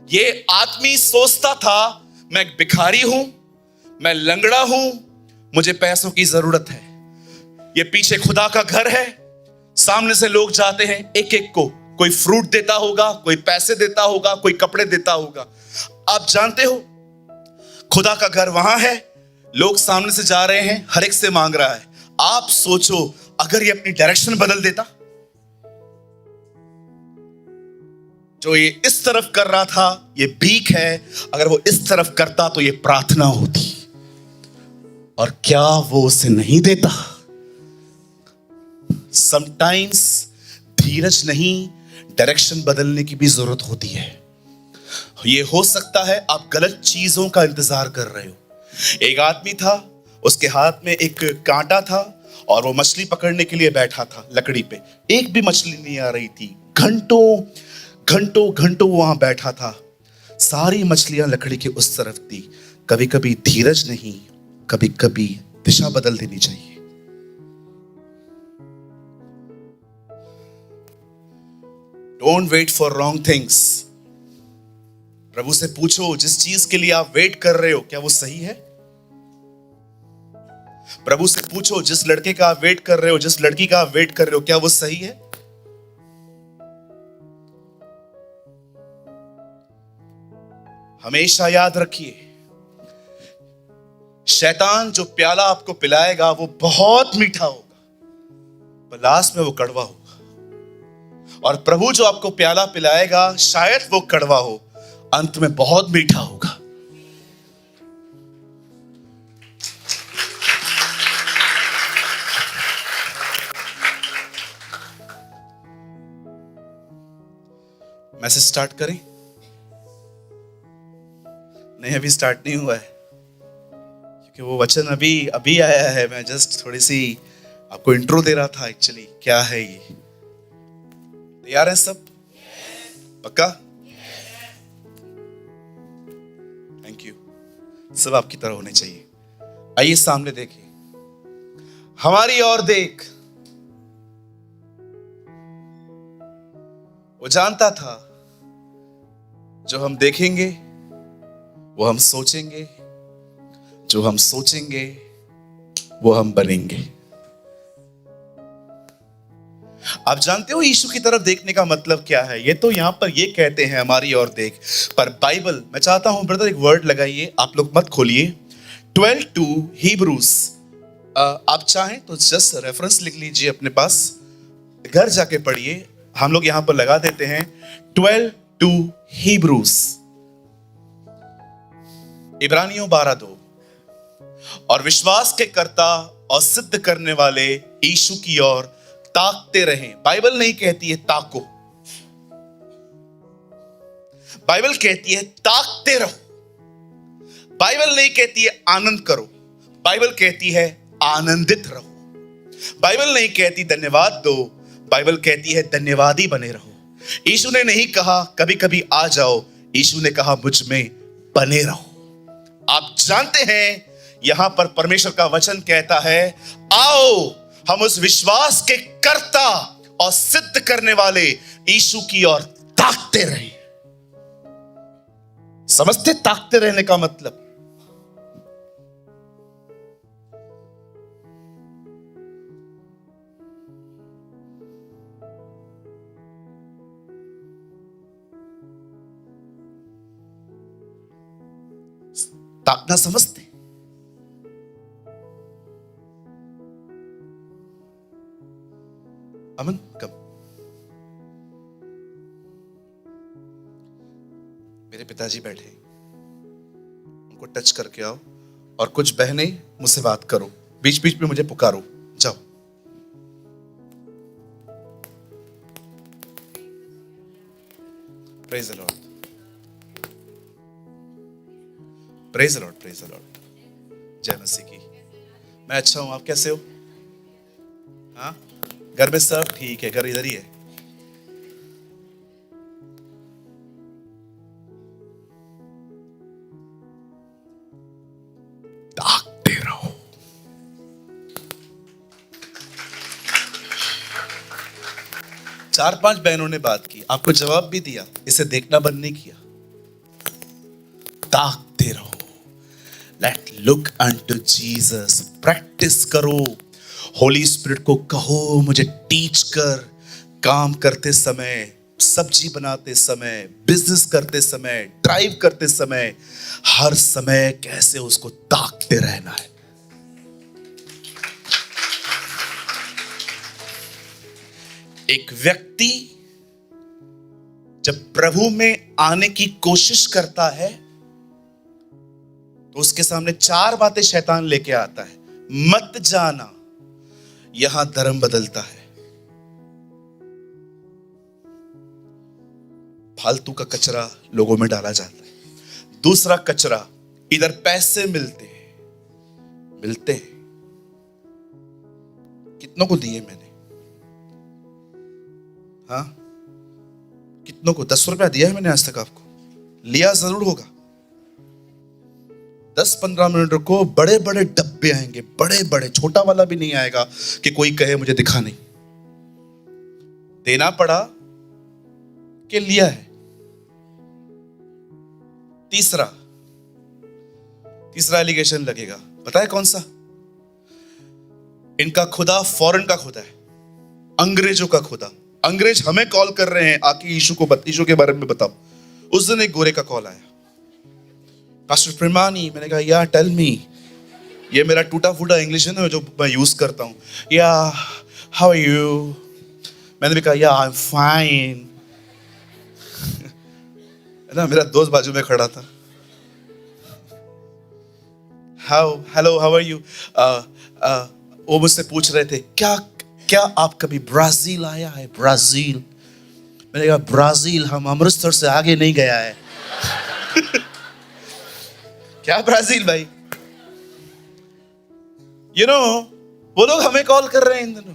ये आदमी सोचता था मैं एक भिखारी हूं, मैं लंगड़ा हूं, मुझे पैसों की जरूरत है। ये पीछे खुदा का घर है, सामने से लोग जाते हैं, एक एक को कोई फ्रूट देता होगा, कोई पैसे देता होगा, कोई कपड़े देता होगा। आप जानते हो खुदा का घर वहां है, लोग सामने से जा रहे हैं, हर एक से मांग रहा है। आप सोचो अगर ये अपनी डायरेक्शन बदल देता, जो ये इस तरफ कर रहा था ये भीख है, अगर वो इस तरफ करता तो ये प्रार्थना होती। और क्या वो उसे नहीं देता? समटाइम्स धीरज नहीं, डायरेक्शन बदलने की भी जरूरत होती है। ये हो सकता है आप गलत चीजों का इंतजार कर रहे हो। एक आदमी था, उसके हाथ में एक कांटा था और वो मछली पकड़ने के लिए बैठा था लकड़ी पे। एक भी मछली नहीं आ रही थी। घंटों घंटों घंटों वहां बैठा था। सारी मछलियां लकड़ी के उस तरफ थी। कभी कभी धीरज नहीं, कभी कभी दिशा बदल देनी चाहिए। Don't wait for wrong things. प्रभु से पूछो जिस चीज के लिए आप वेट कर रहे हो क्या वो सही है? प्रभु से पूछो जिस लड़के का आप वेट कर रहे हो, जिस लड़की का आप वेट कर रहे हो, क्या वो सही है? हमेशा याद रखिए, शैतान जो प्याला आपको पिलाएगा वो बहुत मीठा होगा, पर लास्ट में वो कड़वा होगा। और प्रभु जो आपको प्याला पिलाएगा शायद वो कड़वा हो, अंत में बहुत मीठा होगा। मैसेज स्टार्ट करें? नहीं, अभी स्टार्ट नहीं हुआ है क्योंकि वो वचन अभी आया है। मैं जस्ट थोड़ी सी आपको इंट्रो दे रहा था एक्चुअली। क्या है ये? तैयार हैं सब? पक्का? Thank you. सब आपकी तरह होने चाहिए। आइए सामने देखिए। हमारी ओर देख। वो जानता था जो हम देखेंगे वो हम सोचेंगे, जो हम सोचेंगे वो हम बनेंगे। आप जानते हो यीशु की तरफ देखने का मतलब क्या है? ये तो यहां पर ये कहते हैं हमारी ओर देख, पर बाइबल, मैं चाहता हूं ब्रदर एक वर्ड लगाइए, आप लोग मत खोलिए। 12 टू Hebrews, आप चाहें तो जस्ट रेफरेंस लिख लीजिए अपने पास, घर जाके पढ़िए। हम लोग यहां पर लगा देते हैं 12 टू Hebrews, इब्रानियों 12:2। और विश्वास के कर्ता और सिद्ध करने वाले यीशु की ओर ताकते रहें। बाइबल नहीं कहती है ताको, बाइबल कहती है ताकते रहो। बाइबल नहीं कहती है आनंद करो, बाइबल कहती है आनंदित रहो। बाइबल नहीं कहती धन्यवाद दो, बाइबल कहती है धन्यवादी बने रहो। यीशु ने नहीं कहा कभी कभी आ जाओ, यीशु ने कहा मुझ में बने रहो। आप जानते हैं यहां पर परमेश्वर का वचन कहता है, आओ हम उस विश्वास के कर्ता और सिद्ध करने वाले यीशु की ओर ताकते रहें। समझते ताकते रहने का मतलब? ताकना समझते? अमन कब मेरे पिताजी बैठे, उनको टच करके आओ, और कुछ बहनें मुझसे बात करो, बीच बीच में मुझे पुकारो, जाओ। Praise the Lord, praise the Lord, praise the Lord. जय मसीह की। मैं अच्छा हूं, आप कैसे हो? हाँ, घर में सब ठीक है, घर इधर ही है। ताकते रहो। चार पांच बहनों ने बात की, आपको जवाब भी दिया, इसे देखना बंद नहीं किया। ताकते रहो। Let look unto Jesus. Practice करो, होली स्पिरिट को कहो मुझे टीच कर। काम करते समय, सब्जी बनाते समय, बिजनेस करते समय, ड्राइव करते समय, हर समय कैसे उसको ताकते रहना है। एक व्यक्ति जब प्रभु में आने की कोशिश करता है तो उसके सामने चार बातें शैतान लेके आता है। मत जाना, यहां धर्म बदलता है। फालतू का कचरा लोगों में डाला जाता है। दूसरा कचरा, इधर पैसे मिलते हैं। कितनों को दिए मैंने? हाँ, कितनों को? 10 रुपया दिया है मैंने आज तक आपको? लिया जरूर होगा। 10-15 मिनट रुको, बड़े बड़े डब्बे आएंगे, बड़े बड़े, छोटा वाला भी नहीं आएगा कि कोई कहे मुझे दिखा नहीं। देना पड़ा कि लिया है। तीसरा एलिगेशन लगेगा, पता है कौन सा? इनका खुदा फॉरेन का खुदा है, अंग्रेजों का खुदा। अंग्रेज हमें कॉल कर रहे हैं, आके यीशु के बारे में बताओ। उस दिन एक गोरे का कॉल आया, पास्टर प्रेमानी। मैंने कहा या टेल मी। ये मेरा टूटा फूटा इंग्लिश है ना जो मैं यूज करता हूँ। या हाउ आर यू? मैंने भी कहा या आई एम फाइन। ना, मेरा दोस्त बाजू में खड़ा था। Hello how are you? वो मुझसे पूछ रहे थे क्या आप कभी ब्राजील आया है? ब्राजील? मैंने कहा ब्राजील हम अमृतसर से आगे नहीं गया है। क्या ब्राजील भाई? वो लोग हमें कॉल कर रहे हैं इन दिनों।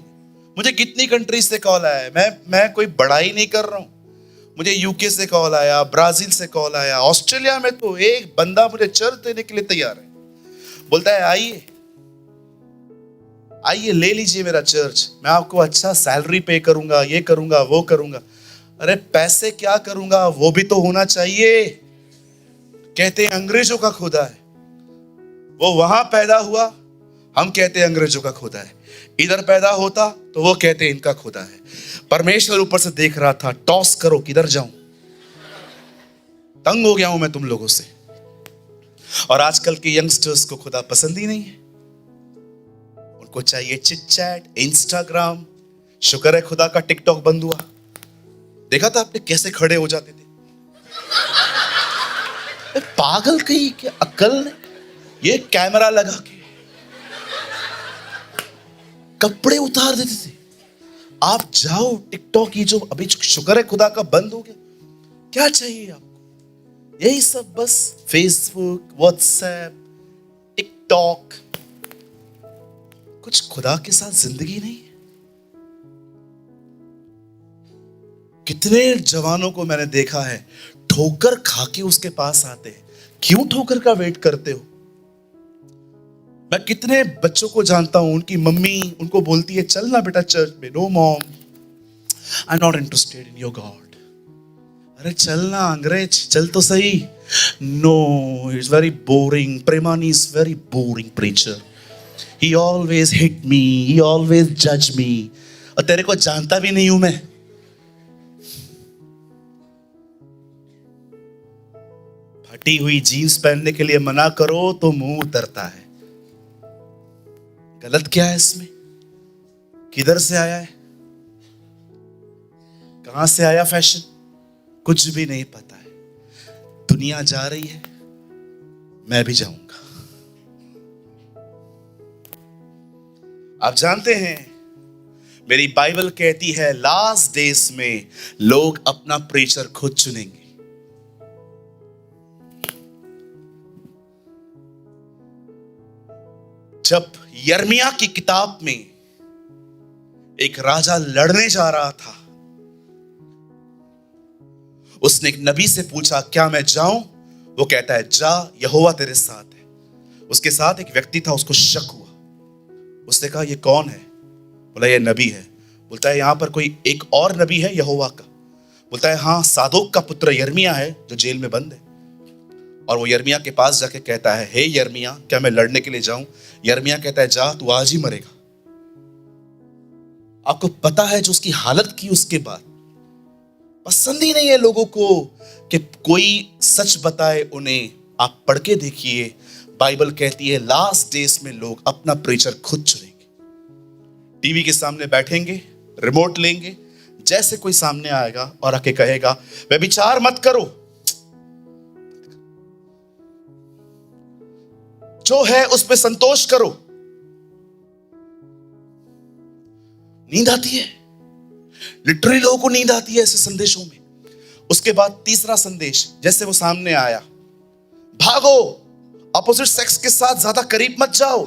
मुझे कितनी कंट्रीज से कॉल आया है। मैं कोई बड़ाई नहीं कर रहा हूं। मुझे यूके से कॉल आया, ब्राजील से कॉल आया, ऑस्ट्रेलिया में तो एक बंदा मुझे चर्च देने के लिए तैयार है। बोलता है आइए ले लीजिए मेरा चर्च, मैं आपको अच्छा सैलरी पे करूंगा, ये करूंगा, वो करूंगा। अरे पैसे क्या करूंगा, वो भी तो होना चाहिए। कहते हैं अंग्रेजों का खुदा है, वो वहां पैदा हुआ। हम कहते हैं अंग्रेजों का खुदा है। इधर पैदा होता तो वो कहते इनका खुदा है। परमेश्वर ऊपर से देख रहा था, टॉस करो किधर जाऊं, तंग हो गया हूं मैं तुम लोगों से। और आजकल के यंगस्टर्स को खुदा पसंद ही नहीं है, उनको चाहिए चिट चैट, इंस्टाग्राम। शुक्र है खुदा का टिकटॉक बंद हुआ। देखा था आपने कैसे खड़े हो जाते थे, पागल कहीं के अक्ल ने, ये कैमरा लगा के कपड़े उतार देते थे। आप जाओ टिकटॉक, ये जो अभी शुक्र है खुदा का बंद हो गया, क्या चाहिए आपको? यही सब बस, फेसबुक, व्हाट्सएप, टिकटॉक। कुछ खुदा के साथ जिंदगी नहीं है। कितने जवानों को मैंने देखा है ठोकर खा के उसके पास आते हैं। क्यों ठोकर का वेट करते हो? मैं कितने बच्चों को जानता हूं, उनकी मम्मी उनको बोलती है चल ना बेटा चर्च में। No mom, I am not interested in your God. अरे चल ना अंग्रेज, चल तो सही। नो, इट्स वेरी बोरिंग, प्रेमानी is very boring preacher, he always hit me, he always जज मी, और तेरे को जानता भी नहीं हूं मैं। फटी हुई जीन्स पहनने के लिए मना करो तो मुंह उतरता है। गलत क्या है इसमें? किधर से आया है, कहां से आया फैशन, कुछ भी नहीं पता है। दुनिया जा रही है, मैं भी जाऊंगा। आप जानते हैं मेरी बाइबल कहती है लास्ट डेज में लोग अपना प्रीचर खुद चुनेंगे। जब यर्मिया की किताब में एक राजा लड़ने जा रहा था, उसने एक नबी से पूछा क्या मैं जाऊं? वो कहता है जा, यहोवा तेरे साथ है। उसके साथ एक व्यक्ति था, उसको शक हुआ। उसने कहा ये कौन है? बोला ये नबी है। बोलता है यहां पर कोई एक और नबी है यहोवा का? बोलता है हाँ, सादोक का पुत्र यर्मिया है जो जेल में बंद है। और वो यर्मिया के पास जाके कहता है हे यर्मिया, क्या मैं लड़ने के लिए जाऊं? यर्मिया कहता है जा, तू आज ही मरेगा। आपको पता है जो उसकी हालत की उसके बाद? पसंद ही नहीं है लोगों को कि कोई सच बताए उन्हें। आप पढ़ के देखिए, बाइबल कहती है लास्ट डेज में लोग अपना प्रीचर खुद चुनेंगे। टीवी के सामने बैठेंगे, रिमोट लेंगे, जैसे कोई सामने आएगा और आके कहेगा व्यभिचार मत करो, जो है उस पे संतोष करो। नींद आती है, लिटरली लोगों को नींद आती है ऐसे संदेशों में। उसके बाद तीसरा संदेश जैसे वो सामने आया, भागो, अपोजिट सेक्स के साथ ज्यादा करीब मत जाओ।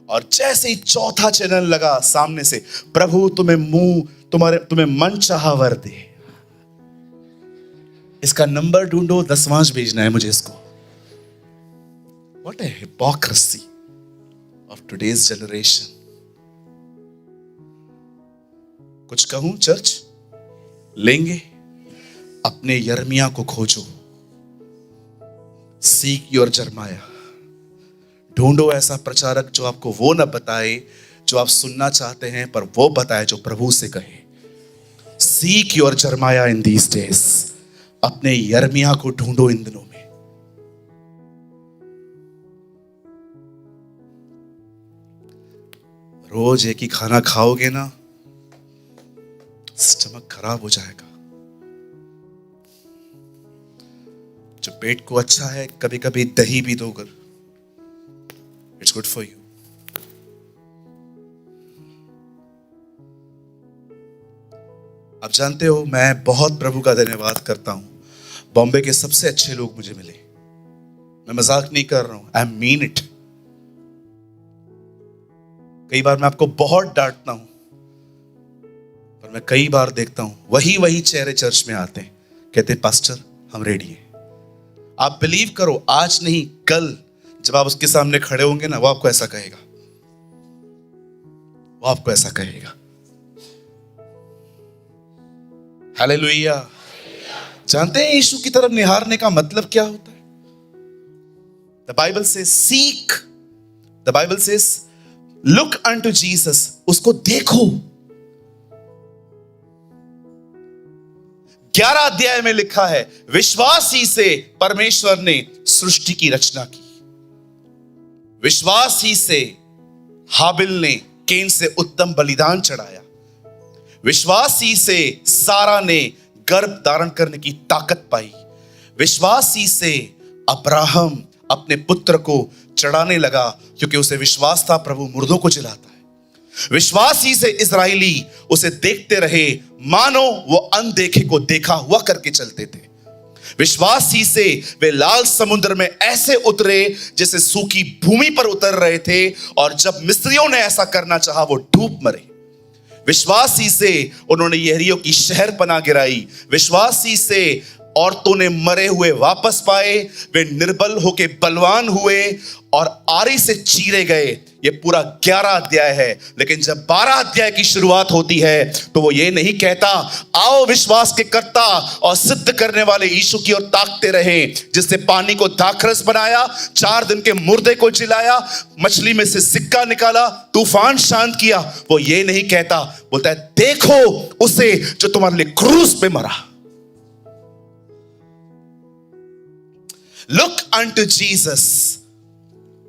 और जैसे ही चौथा चैनल लगा सामने से, प्रभु तुम्हें मन चाहा वर दे, इसका नंबर ढूंढो, 10वां भेजना है मुझे इसको। What a hypocrisy of today's generation. कुछ कहूं चर्च? लेंगे, अपने यर्मिया को खोजो। Seek your Jeremiah. ढूंढो ऐसा प्रचारक जो आपको वो न बताए जो आप सुनना चाहते हैं, पर वो बताए जो प्रभु से कहे। Seek your Jeremiah in these days. अपने यर्मिया को ढूंढो इन दिनों में। रोज एक ही खाना खाओगे ना, स्टमक खराब हो जाएगा। जो पेट को अच्छा है, कभी कभी दही भी दो, इट्स गुड फॉर यू। आप जानते हो मैं बहुत प्रभु का धन्यवाद करता हूं, बॉम्बे के सबसे अच्छे लोग मुझे मिले। मैं मजाक नहीं कर रहा हूं, आई मीन इट। कई बार मैं आपको बहुत डांटता हूं, पर मैं कई बार देखता हूं वही चेहरे चर्च में आते हैं, कहते हैं पास्टर हम रेडी हैं। आप बिलीव करो, आज नहीं कल जब आप उसके सामने खड़े होंगे ना, वो आपको ऐसा कहेगा, वो आपको ऐसा कहेगा। हालेलुया। जानते हैं यीशु की तरफ निहारने का मतलब क्या होता है? The Bible says seek, the Bible says look unto Jesus, उसको देखो। 11 अध्याय में लिखा है, विश्वास ही से परमेश्वर ने सृष्टि की रचना की। विश्वास ही से हाबिल ने केन से उत्तम बलिदान चढ़ाया। विश्वास ही से सारा ने गर्भ धारण करने की ताकत पाई। विश्वास ही से अब्राहम अपने पुत्र को चढ़ाने लगा, क्योंकि उसे विश्वास था प्रभु मुर्दों को जिलाता है। विश्वास ही से इस्राएली उसे देखते रहे, मानो वो अनदेखे को देखा हुआ करके चलते थे। विश्वास ही से वे लाल समुद्र में ऐसे उतरे जैसे सूखी भूमि पर उतर रहे थे, और जब मिस्रियों ने ऐसा करना चाहा वो डूब मरे। विश्वास ही से उन्होंने यरीहो की शहर पनाह गिराई। विश्वास ही से औरतों ने मरे हुए वापस पाए, वे निर्बल होके बलवान हुए और आरी से चीरे गए। ये पूरा 11 अध्याय है, लेकिन जब 12 अध्याय की शुरुआत होती है तो वो ये नहीं कहता, आओ विश्वास के कर्ता और सिद्ध करने वाले यीशु की ओर ताकते रहें, जिसने पानी को दाखरस बनाया, 4 दिन के मुर्दे को जिलाया, मछली में से सिक्का निकाला, तूफान शांत किया। वो ये नहीं कहता, बोलता है देखो उसे जो तुम्हारे लिए क्रूस पे मरा। लुक अनटू जीसस,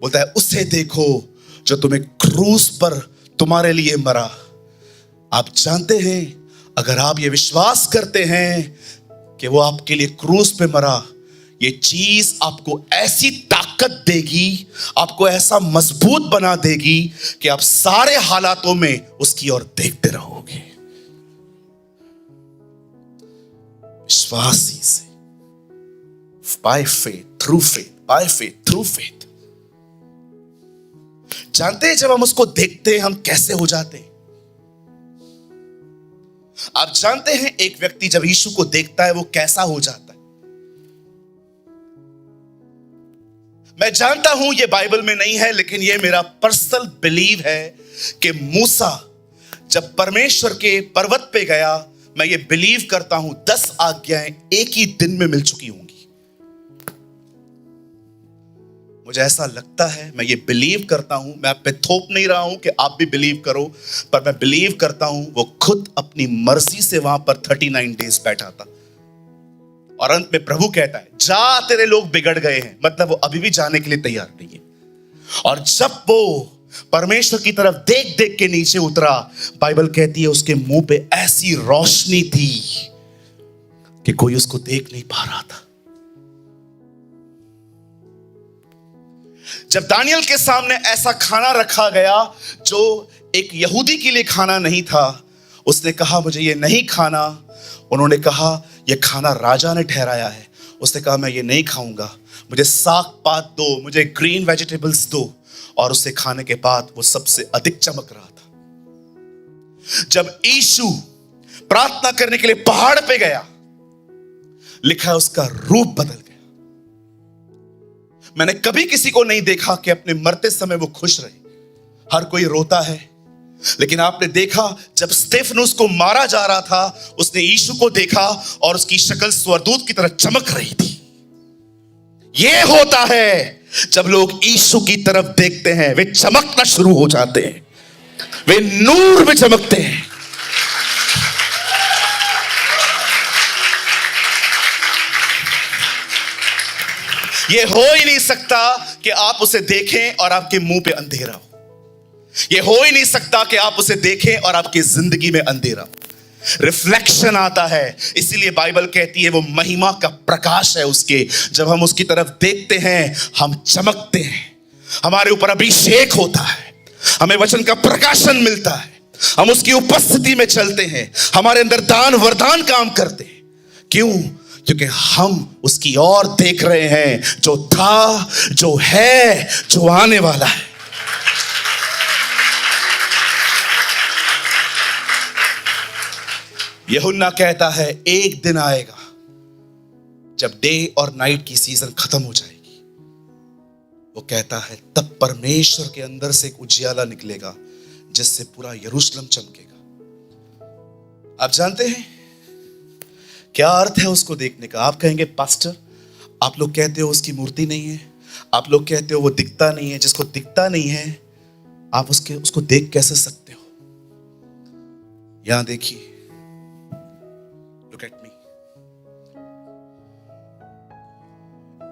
बोलता है उसे देखो जो तुम्हें क्रूस पर तुम्हारे लिए मरा। आप जानते हैं, अगर आप ये विश्वास करते हैं कि वो आपके लिए क्रूस पे मरा, ये चीज आपको ऐसी ताकत देगी, आपको ऐसा मजबूत बना देगी कि आप सारे हालातों में उसकी ओर देखते रहोगे। विश्वास ही से, by faith through faith, by faith through faith. जानते हैं जब हम उसको देखते हैं हम कैसे हो जाते हैं? आप जानते हैं एक व्यक्ति जब यीशु को देखता है वो कैसा हो जाता है? मैं जानता हूं ये बाइबल में नहीं है, लेकिन ये मेरा पर्सनल बिलीव है कि मूसा जब परमेश्वर के पर्वत पे गया, मैं ये बिलीव करता हूं 10 आज्ञाएं एक ही दिन में मिल चुकी होंगी। मुझे ऐसा लगता है, मैं ये बिलीव करता हूं, मैं आप पे थोप नहीं रहा हूं कि आप भी बिलीव करो, पर मैं बिलीव करता हूं वो खुद अपनी मर्जी से वहां पर 39 डेज बैठा था। और अंत में प्रभु कहता है जा, तेरे लोग बिगड़ गए हैं, मतलब वो अभी भी जाने के लिए तैयार नहीं है। और जब वो परमेश्वर की तरफ देख देख के नीचे उतरा, बाइबल कहती है उसके मुंह पे ऐसी रोशनी थी कि कोई उसको देख नहीं पा रहा था। जब दानियल के सामने ऐसा खाना रखा गया जो एक यहूदी के लिए खाना नहीं था, उसने कहा मुझे ये नहीं खाना। उन्होंने कहा ये खाना राजा ने ठहराया है। उसने कहा मैं ये नहीं खाऊंगा, मुझे साग पात दो, मुझे ग्रीन वेजिटेबल्स दो। और उसे खाने के बाद वो सबसे अधिक चमक रहा था। जब यीशु प्रार्थना करने के लिए पहाड़ पे गया, लिखा है उसका रूप बदल गया। मैंने कभी किसी को नहीं देखा कि अपने मरते समय वो खुश रहे। हर कोई रोता है, लेकिन आपने देखा जब स्तेफनुस को मारा जा रहा था, उसने यीशु को देखा और उसकी शक्ल स्वर्गदूत की तरह चमक रही थी। यह होता है जब लोग यीशु की तरफ देखते हैं, वे चमकना शुरू हो जाते हैं, वे नूर में चमकते हैं। ये हो ही नहीं सकता कि आप उसे देखें और आपके मुंह पे अंधेरा हो। ये हो ही नहीं सकता कि आप उसे देखें और आपकी जिंदगी में अंधेरा हो। रिफ्लेक्शन आता है, इसीलिए बाइबल कहती है वो महिमा का प्रकाश है उसके। जब हम उसकी तरफ देखते हैं हम चमकते हैं, हमारे ऊपर अभिषेक होता है, हमें वचन का प्रकाशन मिलता है, हम उसकी उपस्थिति में चलते हैं, हमारे अंदर दान वरदान काम करते हैं। क्यों? क्योंकि हम उसकी ओर देख रहे हैं जो था, जो है, जो आने वाला है। यूहन्ना कहता है एक दिन आएगा जब डे और नाइट की सीजन खत्म हो जाएगी। वो कहता है तब परमेश्वर के अंदर से एक उजियाला निकलेगा जिससे पूरा यरूशलेम चमकेगा। आप जानते हैं क्या अर्थ है उसको देखने का? आप कहेंगे पास्टर आप लोग कहते हो उसकी मूर्ति नहीं है, आप लोग कहते हो वो दिखता नहीं है। जिसको दिखता नहीं है आप उसको देख कैसे सकते हो? यहां देखिए, लुक एट मी।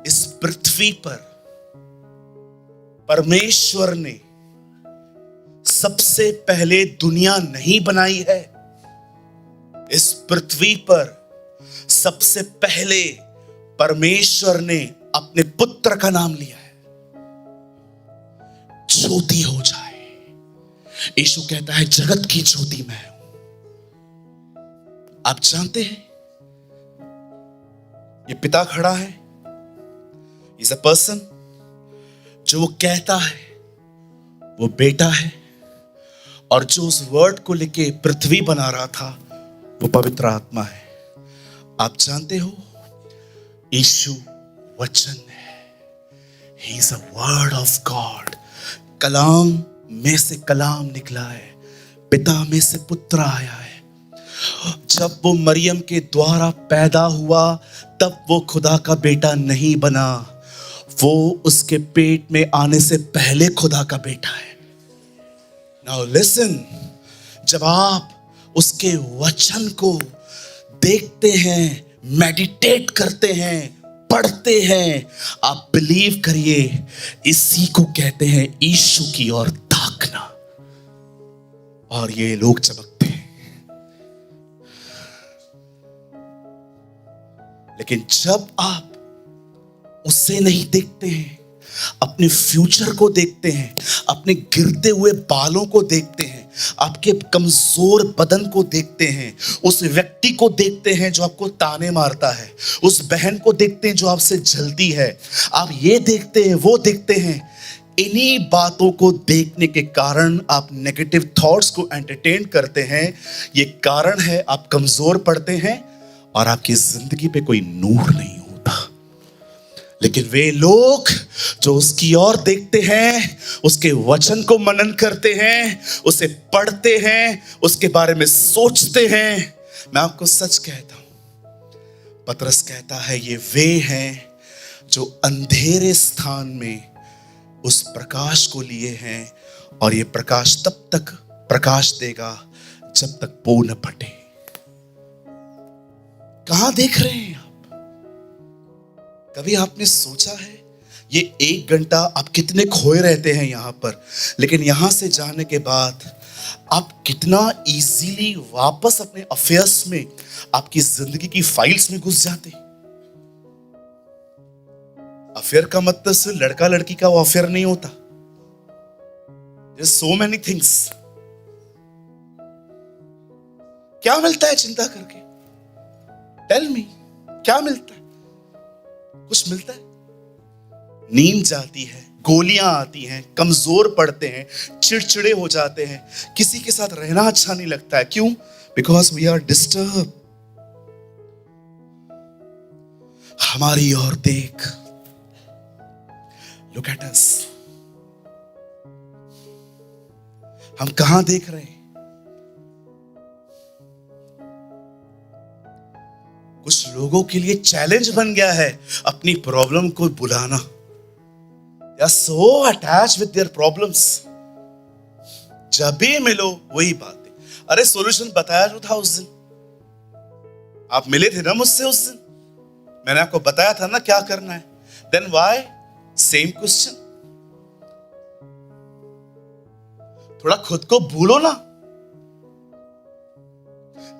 इस पृथ्वी पर परमेश्वर ने सबसे पहले दुनिया नहीं बनाई है। इस पृथ्वी पर सबसे पहले परमेश्वर ने अपने पुत्र का नाम लिया है, ज्योति हो जाए। यीशु कहता है जगत की ज्योति मैं हूं। आप जानते हैं, ये पिता खड़ा है, इज अ पर्सन। जो वो कहता है वो बेटा है, और जो उस वर्ड को लेके पृथ्वी बना रहा था वो पवित्र आत्मा है। आप जानते हो, यीशु वचन है। He is a word of God. कलाम में से कलाम निकला है, पिता में से पुत्र आया है। जब वो मरियम के द्वारा पैदा हुआ तब वो खुदा का बेटा नहीं बना, वो उसके पेट में आने से पहले खुदा का बेटा है। नाउ लिसन, जब आप उसके वचन को देखते हैं, मेडिटेट करते हैं, पढ़ते हैं, आप बिलीव करिए, इसी को कहते हैं यीशु की ओर ताकना। और ये लोग चमकते हैं। लेकिन जब आप उससे नहीं देखते हैं, अपने फ्यूचर को देखते हैं, अपने गिरते हुए बालों को देखते हैं, आपके कमजोर बदन को देखते हैं, उस व्यक्ति को देखते हैं जो आपको ताने मारता है, उस बहन को देखते हैं जो आपसे जलती है, आप ये देखते हैं, वो देखते हैं, इन्हीं बातों को देखने के कारण आप नेगेटिव थॉट्स को एंटरटेन करते हैं। ये कारण है आप कमजोर पड़ते हैं और आपकी जिंदगी पे कोई नूर नहीं होता। लेकिन वे लोग जो उसकी ओर देखते हैं, उसके वचन को मनन करते हैं, उसे पढ़ते हैं, उसके बारे में सोचते हैं, मैं आपको सच कहता हूं, पतरस कहता है ये वे हैं जो अंधेरे स्थान में उस प्रकाश को लिए हैं, और ये प्रकाश तब तक प्रकाश देगा जब तक पो न फटे। कहां देख रहे हैं आप? कभी आपने सोचा है ये 1 घंटा आप कितने खोए रहते हैं यहां पर, लेकिन यहां से जाने के बाद आप कितना इजीली वापस अपने अफेयर्स में, आपकी जिंदगी की फाइल्स में घुस जाते हैं। अफेयर का मतलब सिर्फ लड़का लड़की का वो अफेयर नहीं होता। There's so many things। क्या मिलता है चिंता करके? टेल मी, क्या मिलता है? कुछ मिलता है? नींद जाती है, गोलियां आती हैं, कमजोर पड़ते हैं, चिड़चिड़े हो जाते हैं, किसी के साथ रहना अच्छा नहीं लगता है। क्यों? Because we are disturb. हमारी ओर देख, लुक एट अस। हम कहां देख रहे हैं? कुछ लोगों के लिए चैलेंज बन गया है अपनी प्रॉब्लम को बुलाना। They are so attached with their problems। जब भी मिलो वही बात है। अरे सॉल्यूशन बताया जो था उस दिन, आप मिले थे ना मुझसे उस दिन, मैंने आपको बताया था ना क्या करना है। Then why same question? थोड़ा खुद को भूलो ना।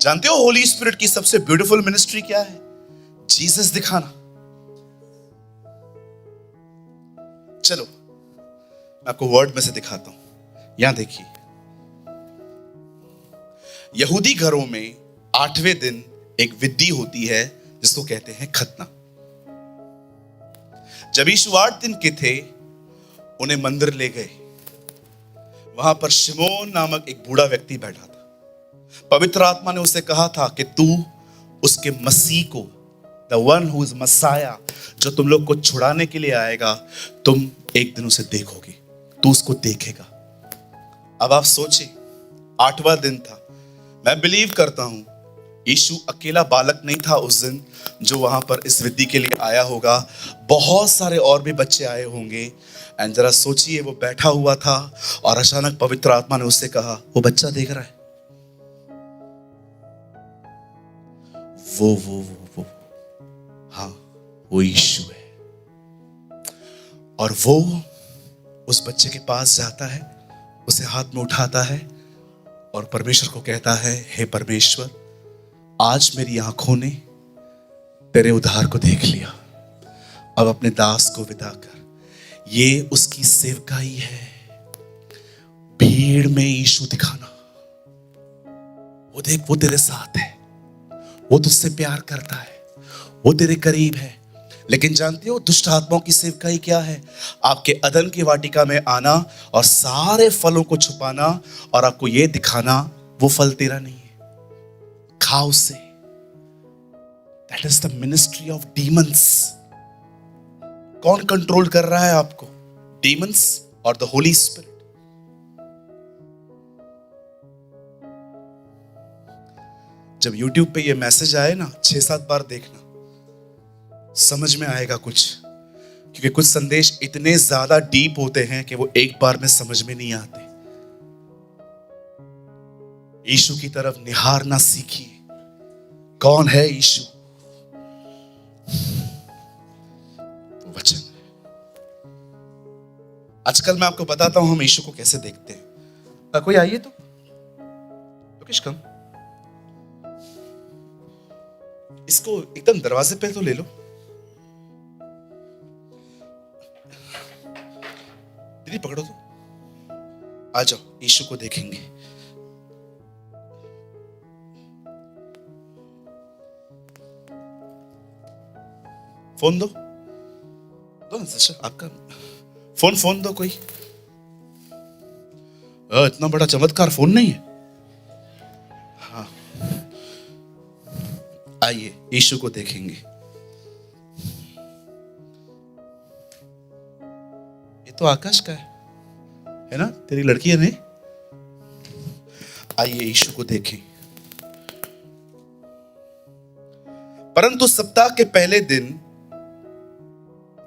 जानते हो होली स्पिरिट की सबसे ब्यूटीफुल मिनिस्ट्री क्या है? जीसस दिखाना। चलो मैं आपको वर्ड में से दिखाता हूं। यहां देखिए, यहूदी घरों में 8वें दिन एक विधि होती है जिसको कहते हैं खतना। जब यीशु 8 दिन के थे, उन्हें मंदिर ले गए। वहां पर शिमोन नामक एक बूढ़ा व्यक्ति बैठा था। पवित्र आत्मा ने उसे कहा था कि तू उसके मसीह को, the one who is Messiah, जो तुम लोग को छुड़ाने के लिए आएगा, तुम एक दिन उसे देखोगे, तू उसको देखेगा। अब आप सोचिए, 8वां दिन था। मैं बिलीव करता हूं यीशु अकेला बालक नहीं था उस दिन जो वहां पर इस विधि के लिए आया होगा, बहुत सारे और भी बच्चे आए होंगे। एंड जरा सोचिए, वो बैठा हुआ था और अचानक पवित्र आत्मा ने उससे कहा, वो बच्चा देख रहा है, वो हाँ, वो यीशु है। और वो उस बच्चे के पास जाता है, उसे हाथ में उठाता है और परमेश्वर को कहता है, हे परमेश्वर, आज मेरी आंखों ने तेरे उद्धार को देख लिया, अब अपने दास को विदा कर। ये उसकी सेवकाई है, भीड़ में यीशु दिखाना। वो देख, वो तेरे साथ है, वो तुझसे प्यार करता है, वो तेरे करीब है। लेकिन जानते हो दुष्ट आत्माओं की सेवकाई क्या है? आपके अदन की वाटिका में आना और सारे फलों को छुपाना और आपको ये दिखाना वो फल तेरा नहीं है, खा उसे। That is the ministry of demons. कौन कंट्रोल कर रहा है आपको? डीमंस और द होली स्पिरिट। जब YouTube पे ये मैसेज आए ना, 6-7 बार देखना, समझ में आएगा कुछ। क्योंकि कुछ संदेश इतने ज्यादा डीप होते हैं कि वो एक बार में समझ में नहीं आते। यीशु की तरफ निहारना सीखिए। कौन है यीशु? वो वचन है। आजकल मैं आपको बताता हूं हम यीशु को कैसे देखते हैं। कोई आइए तो किस कम, इसको एकदम दरवाजे पे तो ले लो। दीदी पकड़ो तो, आ जाओ, यीशु को देखेंगे। फोन दो ना सिस्टर, आपका फोन दो कोई। इतना बड़ा चमत्कार फोन नहीं है। हाँ, आइए यीशु को देखेंगे। ये तो आकाश का है ना, तेरी लड़की है नहीं? आइए यीशु को देखें। परंतु सप्ताह के पहले दिन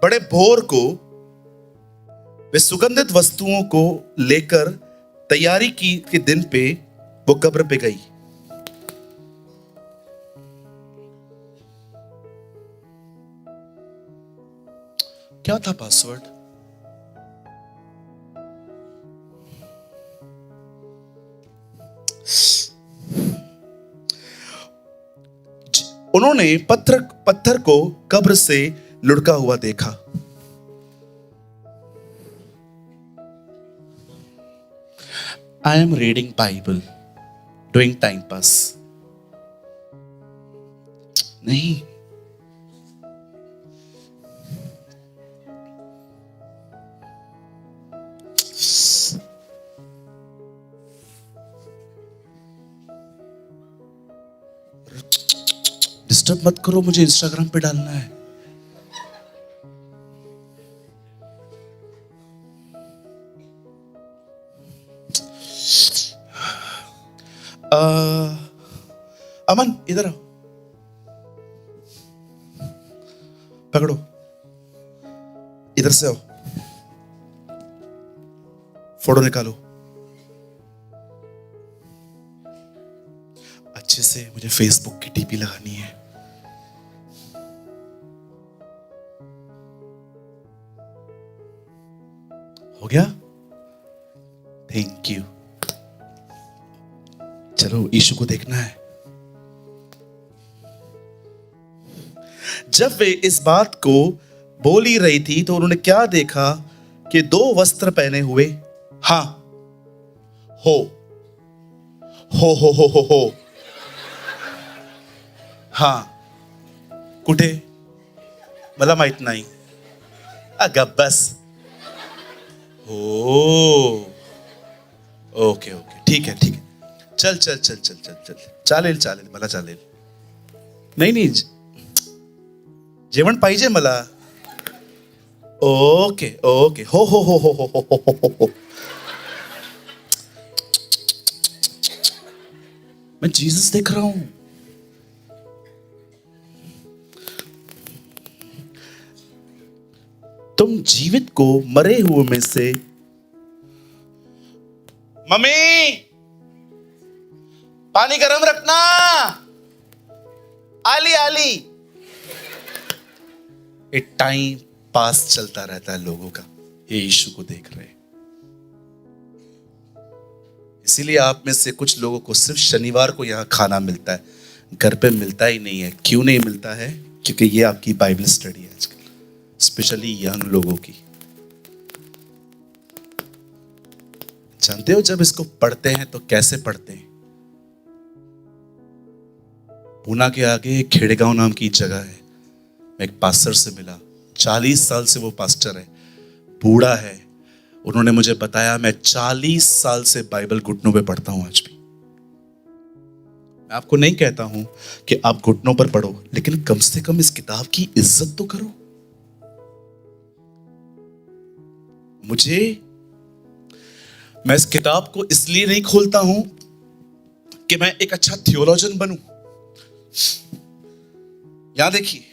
बड़े भोर को वे सुगंधित वस्तुओं को लेकर तैयारी की के दिन पे वो कब्र पे गई। क्या था पासवर्ड? उन्होंने पत्थर को कब्र से लुढ़का हुआ देखा। I am reading Bible, doing time pass. नहीं, डिस्टर्ब मत करो, मुझे इंस्टाग्राम पे डालना है। अमन इधर आओ, पकड़ो, इधर से आओ, फोटो निकालो अच्छे से। मुझे फेसबुक की टीपी लगानी है। हो गया? Thank you. चलो यीशु को देखना है। जब वे इस बात को बोल ही रही थी तो उन्होंने क्या देखा कि 2 वस्त्र पहने हुए, हाँ, हो हाँ, कुठे मला माहित नाही। अगं बस। हो, ओके ठीक है। चल चालेल मला चालेल। नाही जेवण पाहिजे मला। ओके हो। मैं जीसस देख रहा हूं। तुम जीवित को मरे हुए में से, मम्मी पानी गरम रखना, आली आली। एक टाइम पास चलता रहता है लोगों का, ये यीशु को देख रहे हैं। इसीलिए आप में से कुछ लोगों को सिर्फ शनिवार को यहां खाना मिलता है, घर पे मिलता ही नहीं है। क्यों नहीं मिलता है? क्योंकि ये आपकी बाइबल स्टडी है आजकल, स्पेशली यंग लोगों की। जानते हो जब इसको पढ़ते हैं तो कैसे पढ़ते हैं? पूना के आगे खेड़ेगांव नाम की जगह है, मैं एक पास्टर से मिला, 40 साल से वो पास्टर है, बूढ़ा है। उन्होंने मुझे बताया मैं 40 साल से बाइबल घुटनों पे पढ़ता हूं आज भी। मैं आपको नहीं कहता हूं कि आप घुटनों पर पढ़ो, लेकिन कम से कम इस किताब की इज्जत तो करो। मैं इस किताब को इसलिए नहीं खोलता हूं कि मैं एक अच्छा थियोलॉजन बनूं। यहां देखिए,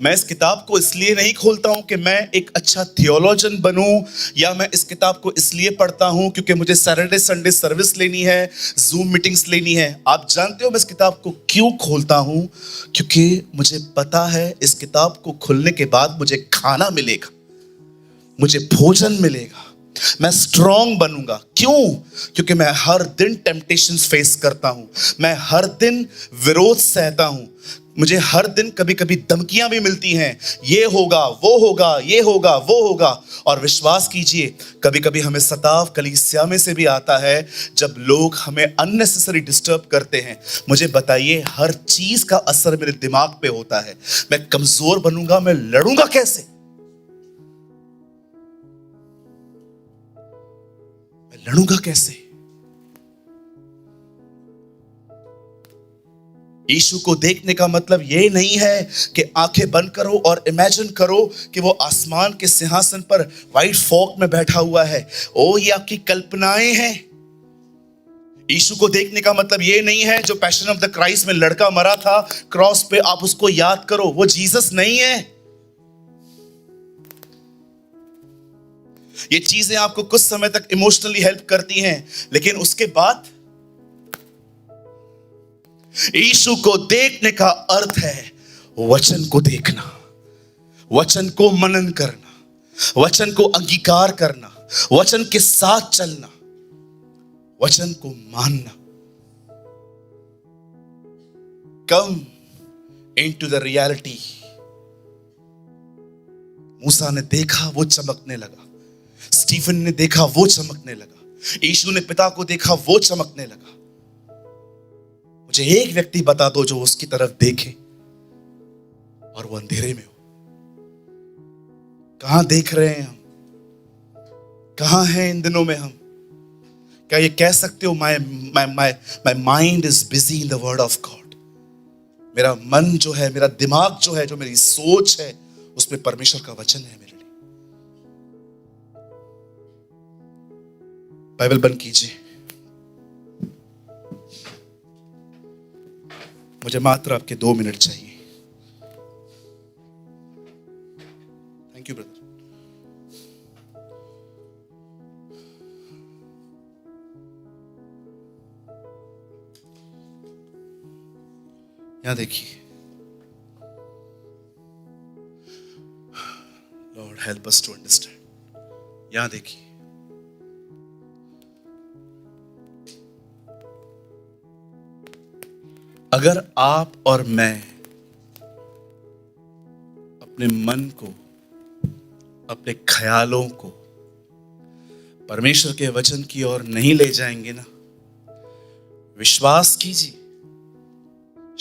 मैं इस किताब को इसलिए नहीं खोलता हूं कि मैं एक अच्छा थियोलॉजन बनूं, या मैं इस किताब को इसलिए पढ़ता हूं क्योंकि मुझे सैटरडे संडे सर्विस लेनी है, जूम मीटिंग्स लेनी है। आप जानते हो मैं इस किताब को क्यों खोलता हूं? क्योंकि मुझे पता है इस किताब को खोलने के बाद मुझे खाना मिलेगा, मुझे भोजन मिलेगा, मैं स्ट्रांग बनूंगा। क्यों? क्योंकि मैं हर दिन टेम्पटेशंस फेस करता हूं, मैं हर दिन विरोध सहता हूं, मुझे हर दिन कभी कभी धमकियां भी मिलती हैं, ये होगा वो होगा, ये होगा वो होगा। और विश्वास कीजिए कभी कभी हमें सताव कलीसिया में से भी आता है, जब लोग हमें अननेसेसरी डिस्टर्ब करते हैं। मुझे बताइए, हर चीज का असर मेरे दिमाग पे होता है। मैं कमजोर बनूंगा, मैं लड़ूंगा कैसे? लड़ूंगा कैसे? यीशु को देखने का मतलब ये नहीं है कि आंखें बंद करो और इमेजिन करो कि वो आसमान के सिंहासन पर व्हाइट फॉक में बैठा हुआ है। ओ, ये आपकी कल्पनाएं हैं। यीशु को देखने का मतलब ये नहीं है जो पैशन ऑफ द क्राइस्ट में लड़का मरा था क्रॉस पे, आप उसको याद करो, वो जीसस नहीं है। ये चीजें आपको कुछ समय तक इमोशनली हेल्प करती हैं, लेकिन उसके बाद यीशु को देखने का अर्थ है वचन को देखना, वचन को मनन करना, वचन को अंगीकार करना, वचन के साथ चलना, वचन को मानना। Come into the reality. मूसा ने देखा वो चमकने लगा, स्टीफन ने देखा वो चमकने लगा, यीशु ने पिता को देखा वो चमकने लगा। मुझे एक व्यक्ति बता दो जो उसकी तरफ देखे और वो अंधेरे में हो। कहां देख रहे हैं हम? कहां हैं इन दिनों में हम? क्या ये कह सकते हो my mind is busy in the word of God? मेरा मन जो है, मेरा दिमाग जो है, जो मेरी सोच है, उसमें परमेश्वर का वचन है मेरे लिए। बाइबल बंद कीजिए। मुझे मात्र आपके 2 मिनट चाहिए। Thank you brother. यहां देखिए, Lord help us to understand. यहां देखिए, अगर आप और मैं अपने मन को, अपने ख्यालों को परमेश्वर के वचन की ओर नहीं ले जाएंगे ना, विश्वास कीजिए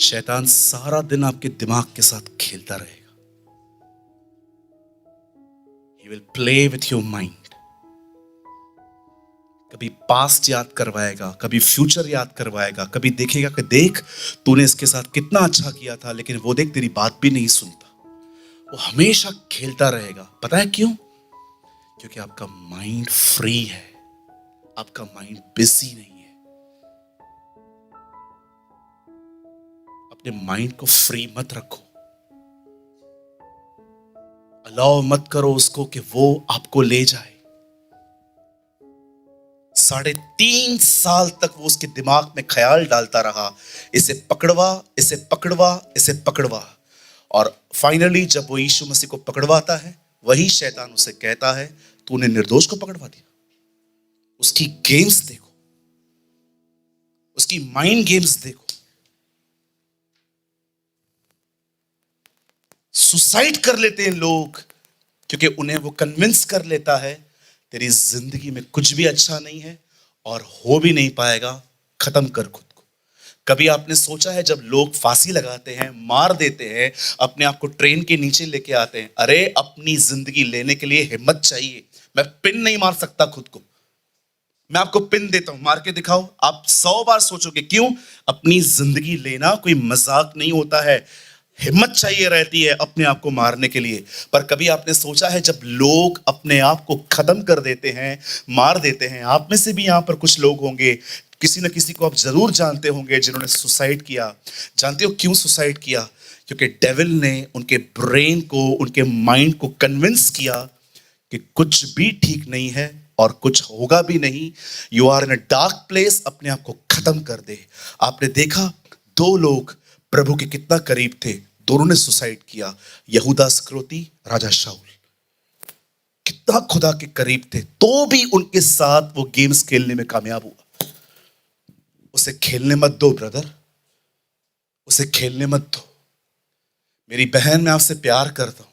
शैतान सारा दिन आपके दिमाग के साथ खेलता रहेगा। He will play with your mind। कभी पास्ट याद करवाएगा, कभी फ्यूचर याद करवाएगा, कभी देखेगा कि देख तूने इसके साथ कितना अच्छा किया था, लेकिन वो देख तेरी बात भी नहीं सुनता। वो हमेशा खेलता रहेगा। पता है क्यों? क्योंकि आपका माइंड फ्री है, आपका माइंड बिजी नहीं है। अपने माइंड को फ्री मत रखो। अलाउ मत करो उसको कि वो आपको ले जाए। 3.5 साल तक वो उसके दिमाग में ख्याल डालता रहा, इसे पकड़वा, इसे पकड़वा, इसे पकड़वा। और फाइनली जब वो यीशु मसीह को पकड़वाता है, वही शैतान उसे कहता है तूने निर्दोष को पकड़वा दिया। उसकी गेम्स देखो, उसकी माइंड गेम्स देखो। सुसाइड कर लेते हैं लोग क्योंकि उन्हें वो कन्विंस कर लेता है तेरी जिंदगी में कुछ भी अच्छा नहीं है और हो भी नहीं पाएगा, खत्म कर खुद को। कभी आपने सोचा है जब लोग फांसी लगाते हैं, मार देते हैं, अपने आप को ट्रेन के नीचे लेके आते हैं, अरे अपनी जिंदगी लेने के लिए हिम्मत चाहिए। मैं पिन नहीं मार सकता खुद को, मैं आपको पिन देता हूं, मार के दिखाओ। आप 100 बार सोचोगे। क्यों? अपनी जिंदगी लेना कोई मजाक नहीं होता है, हिम्मत चाहिए रहती है अपने आप को मारने के लिए। पर कभी आपने सोचा है जब लोग अपने आप को खत्म कर देते हैं, मार देते हैं, आप में से भी यहां पर कुछ लोग होंगे, किसी न किसी को आप जरूर जानते होंगे जिन्होंने सुसाइड किया। जानते हो क्यों सुसाइड किया? क्योंकि डेविल ने उनके ब्रेन को, उनके माइंड को कन्विंस किया कि कुछ भी ठीक नहीं है और कुछ होगा भी नहीं। You are in a dark place, अपने आप को खत्म कर दे। आपने देखा 2 लोग प्रभु के कितना करीब थे, दोनों ने सुसाइड किया। यहूदा इस्करियोती, राजा शाऊल, कितना खुदा के करीब थे, तो भी उनके साथ वो गेम्स खेलने में कामयाब हुआ। उसे खेलने मत दो ब्रदर, उसे खेलने मत दो। मेरी बहन, मैं आपसे प्यार करता हूं।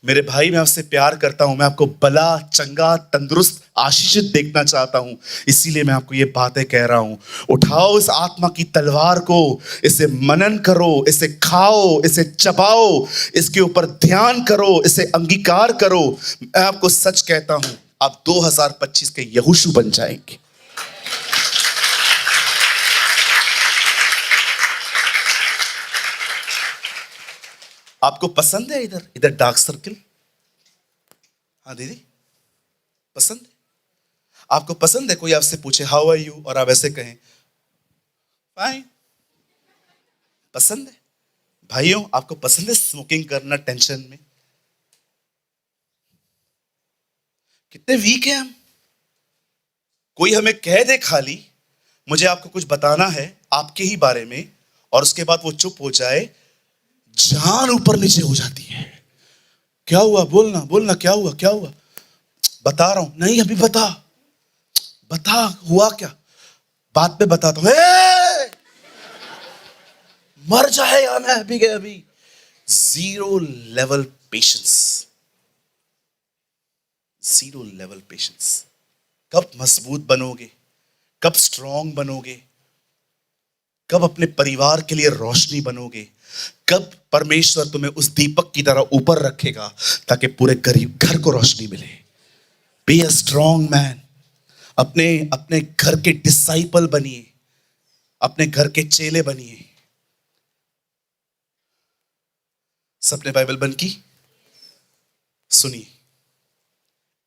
मेरे भाई, मैं आपसे प्यार करता हूं। मैं आपको भला, चंगा, तंदुरुस्त, आशीषित देखना चाहता हूं। इसीलिए मैं आपको ये बातें कह रहा हूं। उठाओ इस आत्मा की तलवार को, इसे मनन करो, इसे खाओ, इसे चबाओ, इसके ऊपर ध्यान करो, इसे अंगीकार करो। मैं आपको सच कहता हूं, आप 2025 के यहोशू बन जाएंगे। आपको पसंद है इधर इधर डार्क सर्किल? हाँ दीदी, पसंद है? आपको पसंद है कोई आपसे पूछे हाउ आर यू और आप ऐसे कहें फाइन? पसंद है? भाइयों, आपको पसंद है स्मोकिंग करना टेंशन में? कितने वीक हैं हम। कोई हमें कह दे खाली मुझे आपको कुछ बताना है आपके ही बारे में, और उसके बाद वो चुप हो जाए, जान ऊपर नीचे हो जाती है। क्या हुआ? बोलना बोलना, क्या हुआ क्या हुआ? बता रहा हूं। नहीं अभी बता, बता हुआ क्या? बाद में बताता हूं। मर जाएगा मैं अभी के अभी। 0 लेवल पेशेंस, 0 लेवल पेशेंस। कब मजबूत बनोगे? कब स्ट्रांग बनोगे? कब अपने परिवार के लिए रोशनी बनोगे? कब परमेश्वर तुम्हें उस दीपक की तरह ऊपर रखेगा ताकि पूरे गरीब घर को रोशनी मिले? Be a strong man. अपने अपने घर के डिसाइपल बनिए, अपने घर के चेले बनिए। सबने बाइबल बंद की? सुनिए।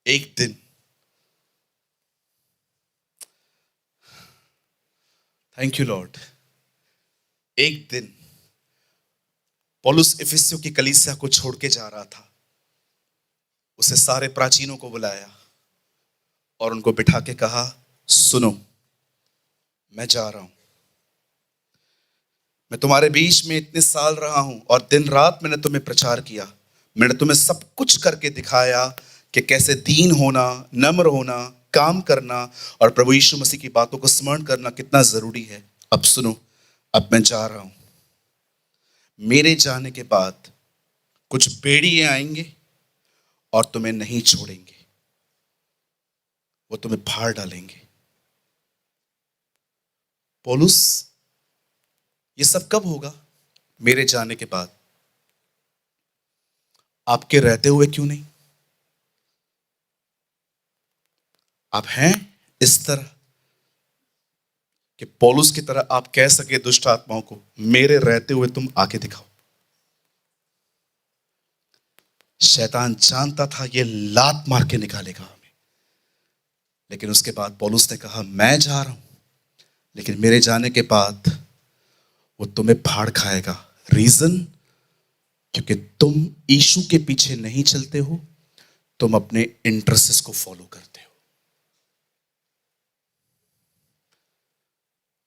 एक दिन, थैंक यू लॉर्ड, एक दिन पौलुस इफिसियों की कलीसिया को छोड़ के जा रहा था। उसे सारे प्राचीनों को बुलाया और उनको बिठा के कहा, सुनो, मैं जा रहा हूं। मैं तुम्हारे बीच में इतने साल रहा हूं और दिन रात मैंने तुम्हें प्रचार किया। मैंने तुम्हें सब कुछ करके दिखाया कि कैसे दीन होना, नम्र होना, काम करना और प्रभु यीशु मसीह की बातों को स्मरण करना कितना जरूरी है। अब सुनो, अब मैं जा रहा हूं। मेरे जाने के बाद कुछ भेड़िए आएंगे और तुम्हें नहीं छोड़ेंगे, वो तुम्हें फाड़ डालेंगे। पौलुस, ये सब कब होगा? मेरे जाने के बाद। आपके रहते हुए क्यों नहीं? आप हैं इस तरह कि पौलुस की तरह आप कह सके दुष्ट आत्माओं को, मेरे रहते हुए तुम आके दिखाओ। शैतान जानता था ये लात मार के निकालेगा हमें, लेकिन उसके बाद पौलुस ने कहा, मैं जा रहा हूं, लेकिन मेरे जाने के बाद वो तुम्हें फाड़ खाएगा। रीजन? क्योंकि तुम यीशु के पीछे नहीं चलते हो, तुम अपने इंटरेस्ट को फॉलो करते हो।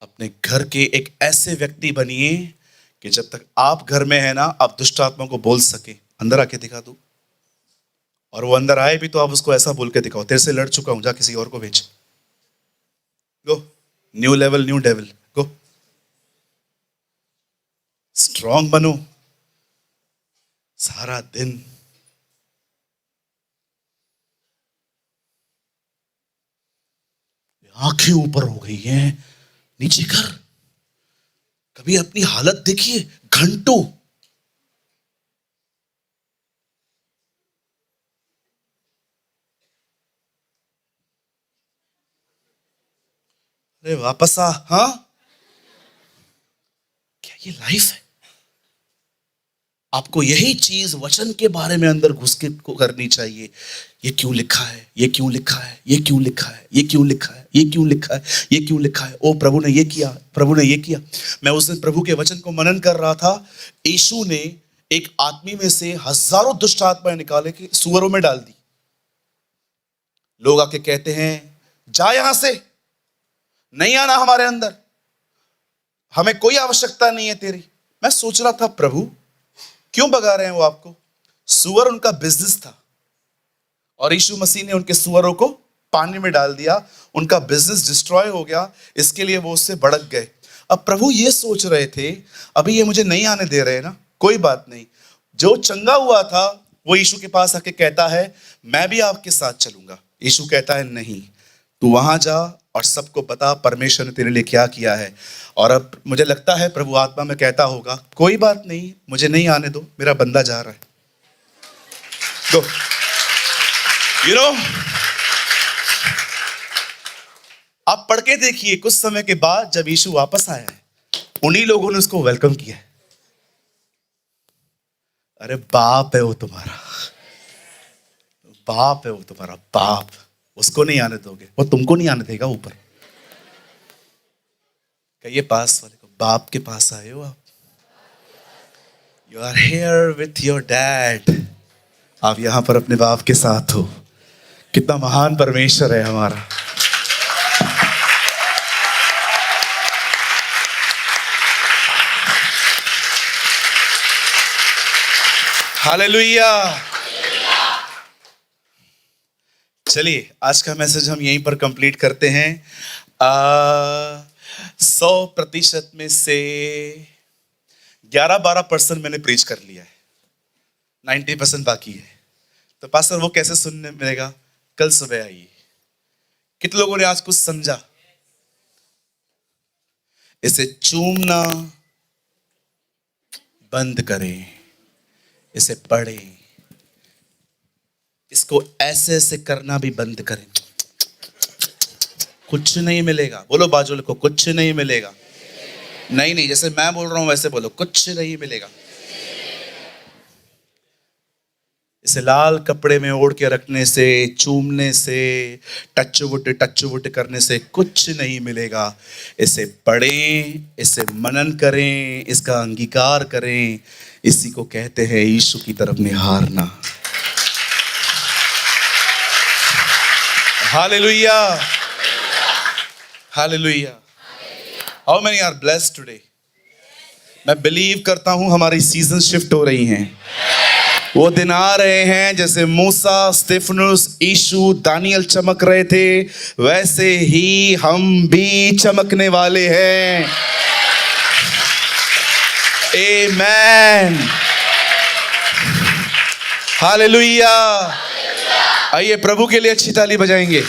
अपने घर के एक ऐसे व्यक्ति बनिए कि जब तक आप घर में है ना, आप दुष्ट आत्मा को बोल सके अंदर आके दिखा दो, और वो अंदर आए भी तो आप उसको ऐसा बोल के दिखाओ, तेरे से लड़ चुका हूं, जा किसी और को भेज। गो, न्यू लेवल, न्यू डेविल, गो। स्ट्रांग बनो सारा दिन। आंखें ऊपर हो गई हैं, नीचे कर। कभी अपनी हालत देखिए, घंटों। अरे वापस आ। हाँ, क्या ये लाइफ है? आपको यही चीज वचन के बारे में अंदर घुस के को करनी चाहिए। ये क्यों लिखा है, ये क्यों लिखा है, ये क्यों लिखा है, ये क्यों लिखा है, ये क्यों लिखा है, ये क्यों लिखा है। ओ प्रभु ने ये किया, प्रभु ने ये किया। मैं उस दिन प्रभु के वचन को मनन कर रहा था। यीशु ने एक आदमी में से हजारों दुष्ट आत्माएं निकाले के सुअरों में डाल दी। लोग आके कहते हैं, जा यहां से, नहीं आना हमारे अंदर, हमें कोई आवश्यकता नहीं है तेरी। मैं सोच रहा था, प्रभु क्यों भगा रहे हैं वो आपको? सुअर उनका बिजनेस था, और यीशु मसीह ने उनके सुअरों को पानी में डाल दिया, उनका बिजनेस डिस्ट्रॉय हो गया, इसके लिए वो उससे भड़क गए। अब प्रभु ये सोच रहे थे, अभी ये मुझे नहीं आने दे रहे ना, कोई बात नहीं। जो चंगा हुआ था वो यीशु के पास आके कहता है, मैं भी आपके साथ चलूंगा। यीशु कहता है, नहीं, तू वहां जा और सबको बता परमेश्वर ने तेरे लिए क्या किया है। और अब मुझे लगता है प्रभु आत्मा में कहता होगा, कोई बात नहीं, मुझे नहीं आने दो, मेरा बंदा जा रहा है। तो यू नो, आप पढ़ के देखिए, कुछ समय के बाद जब यीशु वापस आया है, उन्हीं लोगों ने उसको वेलकम किया है। अरे बाप है वो तुम्हारा, बाप है वो तुम्हारा बाप, उसको नहीं आने दोगे, वो तुमको नहीं आने देगा ऊपर। कहिए पास वाले को, बाप के पास आए हो आप। You are here with your dad. आप यहां पर अपने बाप के साथ हो। कितना महान परमेश्वर है हमारा। हालेलुया। चलिए, आज का मैसेज हम यहीं पर कंप्लीट करते हैं। 100% में से 11-12% मैंने प्रीच कर लिया है, 90% बाकी है। तो पास्टर वो कैसे सुनने मिलेगा? कल सुबह आइए। कितने लोगों ने आज कुछ समझा? इसे चूमना बंद करें, इसे पढ़ें, इसको ऐसे ऐसे करना भी बंद करें। कुछ नहीं मिलेगा। बोलो बाजू वाले को, कुछ नहीं मिलेगा। नहीं नहीं, जैसे मैं बोल रहा हूं वैसे बोलो, कुछ नहीं मिलेगा। इसे लाल कपड़े में ओढ़ के रखने से, चूमने से, टच वुट करने से कुछ नहीं मिलेगा। इसे पढ़ें, इसे मनन करें, इसका अंगीकार करें। इसी को कहते हैं यीशु की तरफ निहारना। Hallelujah, hallelujah. How many are blessed today? मैं बिलीव करता हूं हमारी सीजन शिफ्ट हो रही हैं। वो दिन आ रहे हैं जैसे मूसा, स्तेफनुस, यीशु, दानियल चमक रहे थे, वैसे ही हम भी चमकने वाले हैं। आमेन, हालेलुया। आइए प्रभु के लिए अच्छी ताली बजाएंगे।